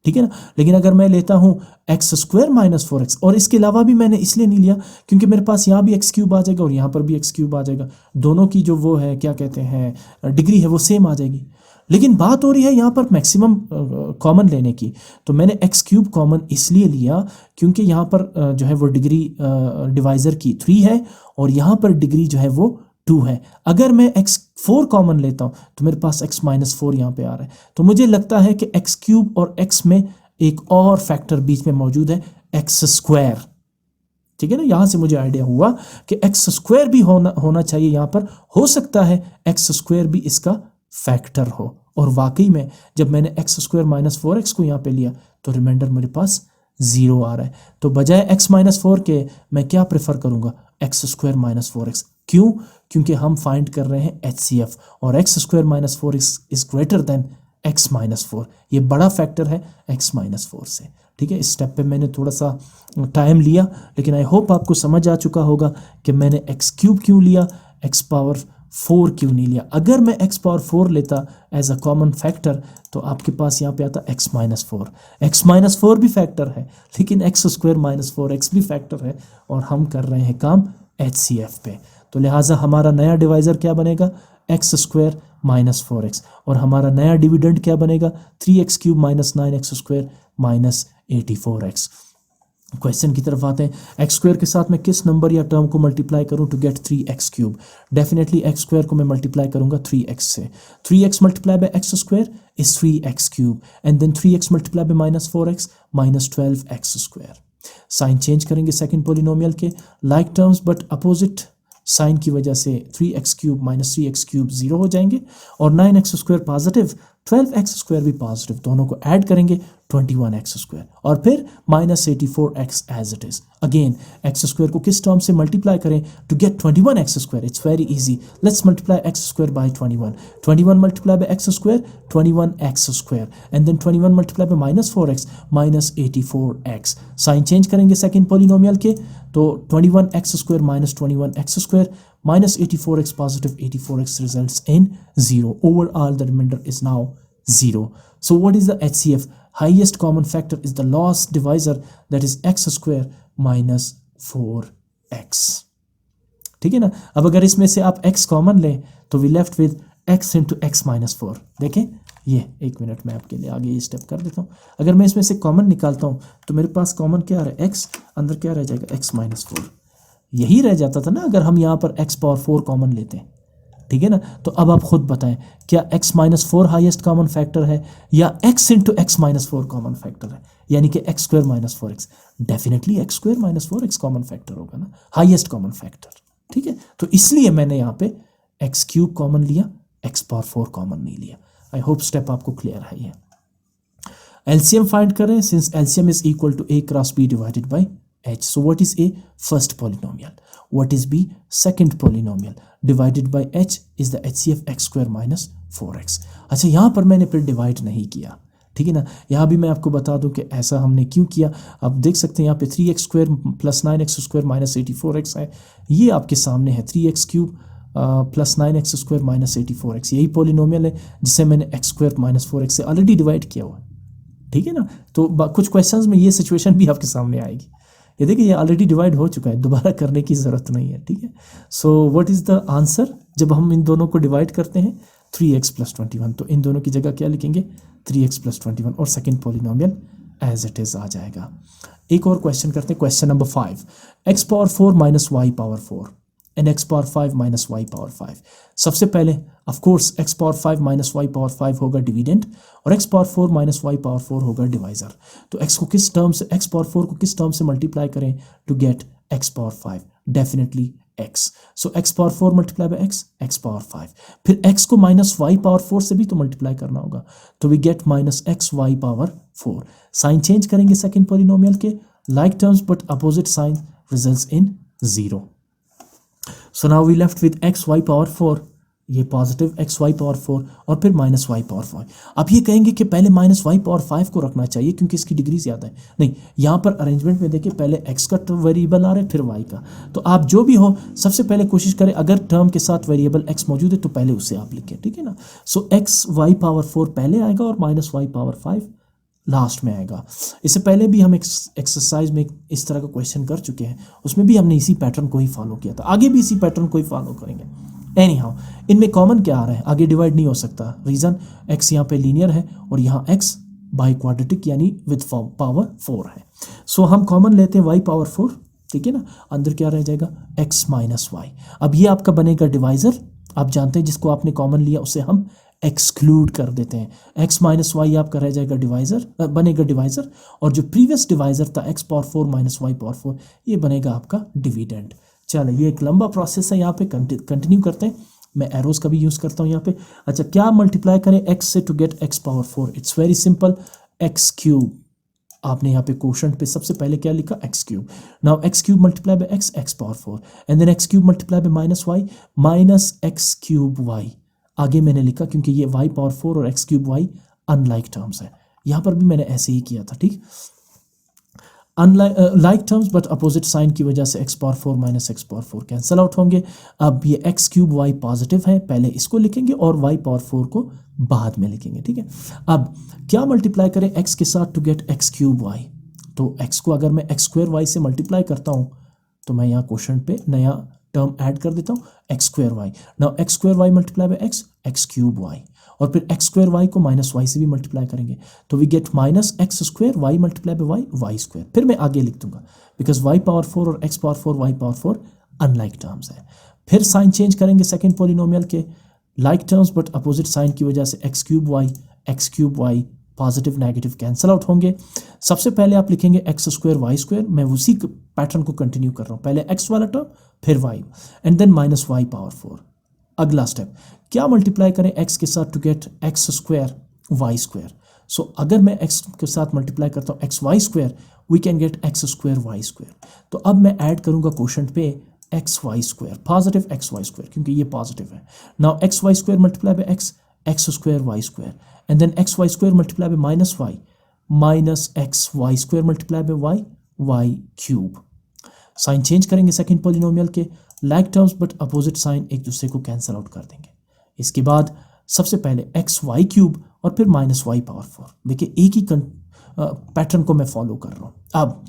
S1: ठीक है ना, लेकिन अगर मैं लेता हूँ एक्स स्क्वायर माइनस 4x, और इसके अलावा भी मैंने इसलिए नहीं लिया क्योंकि मेरे पास यहाँ भी एक्स क्यूब आ जाएगा और यहाँ पर भी एक्स क्यूब आ जाएगा, दोनों की जो वो है क्या कहते हैं डिग्री है वो सेम आ जाएगी। लेकिन बात हो रही है यहाँ पर मैक्सिमम कॉमन लेने की, तो मैंने एक्स क्यूब कॉमन इसलिए लिया क्योंकि यहाँ पर जो है वो डिग्री डिवाइज़र की 3 है और यहाँ पर डिग्री जो है वो 2 है। अगर मैं x4 कॉमन लेता हूँ तो मेरे पास x माइनस 4 यहाँ पे आ रहा है, तो मुझे लगता है कि x क्यूब और x में एक और फैक्टर बीच में मौजूद है, x स्क्वायर। ठीक है ना, यहाँ से मुझे आइडिया हुआ कि x स्क्वायर भी होना चाहिए यहाँ पर, हो सकता है x स्क्वायर भी इसका फैक्टर हो। और वाकई में जब मैंने x स्क्वायर माइनस 4x को यहाँ पे लिया तो रिमाइंडर मेरे पास 0 आ रहा है। तो बजाय x माइनस 4 के मैं क्या प्रेफर करूँगा, x स्क्वायर माइनस 4x। क्यों, क्योंकि हम फाइंड कर रहे हैं HCF और x square minus 4 is greater then x minus 4, ये बड़ा फैक्टर है x माइनस 4 से। ठीक है, इस स्टेप पे मैंने थोड़ा सा टाइम लिया, लेकिन आई होप आपको समझ आ चुका होगा कि मैंने x क्यूब क्यों लिया, x पावर 4 क्यों नहीं लिया। अगर मैं x पावर 4 लेता एज अ कॉमन फैक्टर तो आपके पास यहाँ पे आता x माइनस 4। x माइनस 4 भी फैक्टर है, लेकिन x स्क्वायर माइनस 4x भी फैक्टर है, और हम कर रहे हैं काम HCF पे। तो लिहाजा हमारा नया डिवाइज़र क्या बनेगा, x स्क्वायर माइनस 4x, और हमारा नया डिविडेंड क्या बनेगा, 3x cube minus 9x square minus 84x। Question की तरफ आते हैं। एक्स स्क्वायर के साथ मैं किस नंबर या टर्म को मल्टीप्लाई करूं to get 3x cube. Definitely x square को मैं मल्टीप्लाई करूंगा 3x से। 3x multiply by x square is 3x cube, and then 3x multiply by minus 4x minus 12x square. Sign change करेंगे second polynomial के, like terms but opposite sign की वजह से 3x cube minus 3x cube 0 हो जाएंगे, और 9x square positive 12x square भी positive, दोनों को ऐड करेंगे 21x स्क्वायर, और फिर minus 84x as it is. Again x square को किस टर्म से मल्टीप्लाई करें to get 21x square, it's very easy, let's multiply x square by 21। 21 multiply by x square 21x square, and then 21 multiply by minus 4x minus 84x। Sign change करेंगे second polynomial के, तो 21x square minus 21x square minus 84x positive 84x results in 0. Overall the remainder is now 0. So what is the HCF? Highest common factor is the last divisor, that is x square minus 4x. ठीक है ना। अब अगर इसमें से आप x common लें तो we left with x into x minus 4। देखें ये, एक मिनट में आपके लिए आगे ये स्टेप कर देता हूँ। अगर मैं इसमें से कॉमन निकालता हूँ तो मेरे पास कॉमन क्या आ रहा है, x, अंदर क्या रह जाएगा, x माइनस 4। यही रह जाता था ना अगर हम यहाँ पर x पावर 4 कॉमन लेते हैं। ठीक है ना, तो अब आप खुद बताएं क्या x minus 4 highest common factor है या x into x minus 4 common factor है, यानी कि x square minus 4x। Definitely x square minus 4x common factor होगा ना, हाईएस्ट कॉमन फैक्टर। ठीक है, तो इसलिए मैंने यहाँ पे x क्यूब कॉमन लिया, x पावर 4 कॉमन नहीं लिया। आई होप स्टेप आपको क्लियर है। ये एलसीएम फाइंड करें, since LCM is equal to a cross b divided by h. So what is a? First polynomial. What is b? Second polynomial. Divided by h is the HCF x square minus 4x. अच्छा, यहाँ पर मैंने फिर divide नहीं किया। ठीक है ना, यहाँ भी मैं आपको बता दूं कि ऐसा हमने क्यों किया। आप देख सकते हैं यहाँ पे 3x square plus 9x square minus 84x है, ये आपके सामने है 3x cube plus 9x square minus 84x। यही पोलिनोमियल है जिसे मैंने x स्क्वायर माइनस 4x से ऑलरेडी डिवाइड किया हुआ। ठीक है ना, तो कुछ क्वेश्चंस में ये सिचुएशन भी आपके सामने आएगी। ये देखिए, ये ऑलरेडी डिवाइड हो चुका है, दोबारा करने की ज़रूरत नहीं है। ठीक है, so what is the answer जब हम इन दोनों को डिवाइड करते हैं, 3x प्लस 21। तो इन दोनों की जगह क्या लिखेंगे, 3x प्लस 21, और second polynomial as it is आ जाएगा। एक और क्वेश्चन करते हैं, question number 5, x power 4 minus y power 4 and x power 5 minus y power 5। सबसे पहले of course x power 5 minus y power 5 होगा डिविडेंड, और x power 4 minus y power 4 होगा डिवाइजर। तो x को किस टर्म से, x पावर 4 को किस टर्म से मल्टीप्लाई करें to get x power 5? Definitely x. So x power 4 multiply by x power 5। फिर एक्स को माइनस वाई पावर 4 से भी तो मल्टीप्लाई करना होगा, तो we get minus x y power 4। Sign change करेंगे सेकेंड पॉलिनोमियल के, like terms but opposite sign results in 0। So now we left with x y power 4, ये पॉजिटिव एक्स वाई पावर 4 और फिर माइनस वाई पावर 5। अब ये कहेंगे कि पहले माइनस वाई पावर 5 को रखना चाहिए क्योंकि इसकी डिग्री ज़्यादा है। नहीं, यहाँ पर अरेंजमेंट में देखिए पहले एक्स का वेरिएबल आ रहा है फिर वाई का। तो आप जो भी हो सबसे पहले कोशिश करें, अगर टर्म के साथ वेरिएबल एक्स मौजूद है तो पहले उसे आप लिखें, ठीक है ना। सो एक्स वाई पावर 4 पहले आएगा और माइनस वाई पावर 5 लास्ट में आएगा। इससे पहले भी हम एक्सरसाइज में इस तरह का क्वेश्चन कर चुके हैं, उसमें भी हमने इसी पैटर्न को ही फॉलो किया था, आगे भी इसी पैटर्न को ही फॉलो करेंगे। एनी हाउ, इनमें कॉमन क्या आ रहा है, आगे डिवाइड नहीं हो सकता, रीज़न एक्स यहाँ पे लीनियर है और यहाँ एक्स बाई क्वाड्रेटिक यानी विद पावर 4 है। सो हम कॉमन लेते हैं वाई पावर 4, ठीक है ना, अंदर क्या रह जाएगा एक्स माइनस वाई। अब ये आपका बनेगा डिवाइज़र, आप जानते हैं जिसको आपने कॉमन लिया उसे हम एक्सक्लूड कर देते हैं, एक्स माइनस वाई आपका रह जाएगा डिवाइज़र, बनेगा डिवाइज़र, और जो प्रीवियस डिवाइज़र था x power 4 minus y power 4 ये बनेगा आपका डिविडेंड। चलो ये एक लंबा प्रोसेस है, यहाँ पे कंटिन्यू करते हैं, मैं एरोज का भी यूज़ करता हूँ यहाँ पे। अच्छा, क्या मल्टीप्लाई करें एक्स से to get x power 4, it's very simple, x cube. आपने यहाँ पे क्वोशंट पे सबसे पहले क्या लिखा, x cube. Now x cube multiply by x power 4 and then x cube multiply by minus y minus x cube y. आगे मैंने लिखा क्योंकि ये वाई पावर 4 और x cube y unlike terms है, यहाँ पर भी मैंने ऐसे ही किया था, ठीक। Like terms but opposite sign की वजह से x power 4 minus x power 4 cancel out होंगे। अब ये एक्स क्यूब वाई पॉजिटिव है, पहले इसको लिखेंगे और वाई पावर 4 को बाद में लिखेंगे, ठीक है। अब क्या मल्टीप्लाई करें एक्स के साथ to get x cube y, तो एक्स को अगर मैं एक्स स्क्वायर वाई से मल्टीप्लाई करता हूँ तो मैं यहाँ क्वोशंट पे नया टर्म ऐड कर देता हूँ x square y. Now x square y multiply by x cube y, और फिर एक्स स्क्वायर वाई को माइनस वाई से भी मल्टीप्लाई करेंगे तो we get minus x square y multiply by y square. फिर मैं आगे लिख दूंगा बिकॉज वाई पावर 4 और x power 4 y power 4 unlike terms है। फिर साइन चेंज करेंगे सेकेंड पॉलिनोमियल के, like terms but opposite sign की वजह से x cube y positive negative cancel out होंगे। सबसे पहले आप लिखेंगे एक्स स्क्वायर वाई स्क्वायर, मैं उसी पैटर्न को कंटिन्यू कर रहा हूँ, पहले एक्स वाला टर्म फिर y and then minus y power 4। अगला स्टेप क्या मल्टीप्लाई करें एक्स के साथ to get x square y square. So अगर मैं एक्स के साथ मल्टीप्लाई करता हूँ x y square we can get x square y square. तो अब मैं ऐड करूँगा क्वोशंट पे x y square, positive x y square क्योंकि ये पॉजिटिव है। Now x y square multiply by x square y square and then x y square multiply by minus x y square multiply by y cube. Sign change करेंगे second polynomial के, like terms but opposite sign एक दूसरे को cancel out कर देंगे। इसके बाद सबसे पहले एक्स वाई क्यूब और फिर माइनस वाई पावर 4। देखिए एक ही पैटर्न को मैं फॉलो कर रहा हूँ। अब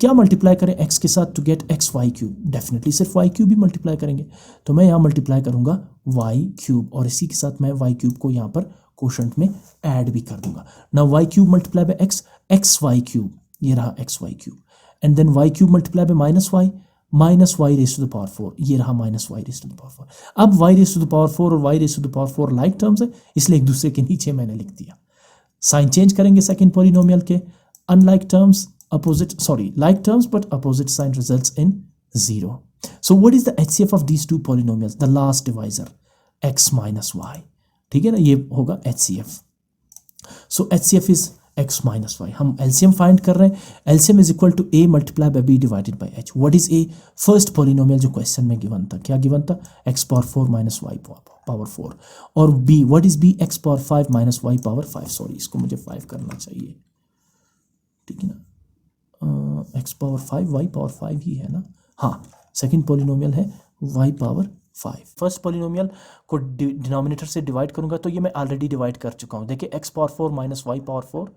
S1: क्या मल्टीप्लाई करें एक्स के साथ to get x y cube, definitely सिर्फ वाई क्यूब ही मल्टीप्लाई करेंगे, तो मैं यहाँ मल्टीप्लाई करूँगा वाई क्यूब और इसी के साथ मैं वाई क्यूब को यहाँ पर क्वोशंट में ऐड भी कर दूंगा। ना y cube multiply by x y cube, ये रहा x y cube and then y cube multiply by minus y raise to the power 4, ये रहा minus y raise to the power 4। अब y raise to the power 4 और y raise to the power 4 like terms है, इसलिए एक दूसरे के नीचे मैंने लिख दिया। साइन चेंज करेंगे सेकेंड पॉलिनोमियल के, unlike terms like terms but opposite sign results in 0. So what is the HCF of these two polynomials? The last divisor x minus y, ठीक है ना, ये होगा HCF. So HCF is x minus y. हम LCM find कर रहे हैं, LCM is equal to a multiplied by b divided by h. What is a? First polynomial जो क्वेश्चन में गिवन था, क्या गिवन था, x power 4 minus y power 4, और b, what is b? x power 5 minus y power 5, sorry इसको मुझे 5 करना चाहिए, ठीक है ना, एक्स पावर 5 वाई पावर 5 ही है ना, हाँ। सेकंड पॉलिनोमियल है वाई पावर 5। फर्स्ट पॉलिनोमियल को डिनोमिनेटर से डिवाइड करूंगा तो ये मैं ऑलरेडी डिवाइड कर चुका हूँ। देखिए x power 4 minus y power 4,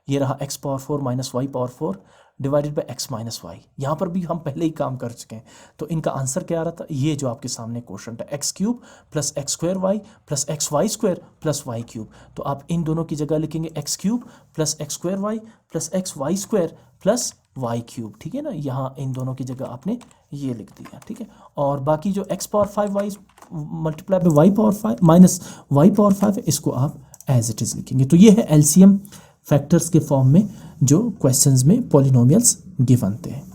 S1: ये रहा x power 4 minus y power 4 divided by x minus y. यहाँ पर भी हम पहले ही काम कर चुके हैं, तो इनका आंसर क्या आ रहा था, ये जो आपके सामने क्वेश्चन है, x cube plus x square y plus x y square plus y cube. तो आप इन दोनों की जगह लिखेंगे x cube plus x square y plus x y square plus y cube, ठीक है ना। यहाँ इन दोनों की जगह आपने ये लिख दिया, ठीक है। और बाकी जो x power 5 y multiply by y power 5 minus y power 5 है, इसको आप एज इट इज़ लिखेंगे। तो ये है एलसीएम फैक्टर्स के फॉर्म में जो क्वेश्चंस में पॉलिनोमियल्स गिवन थे।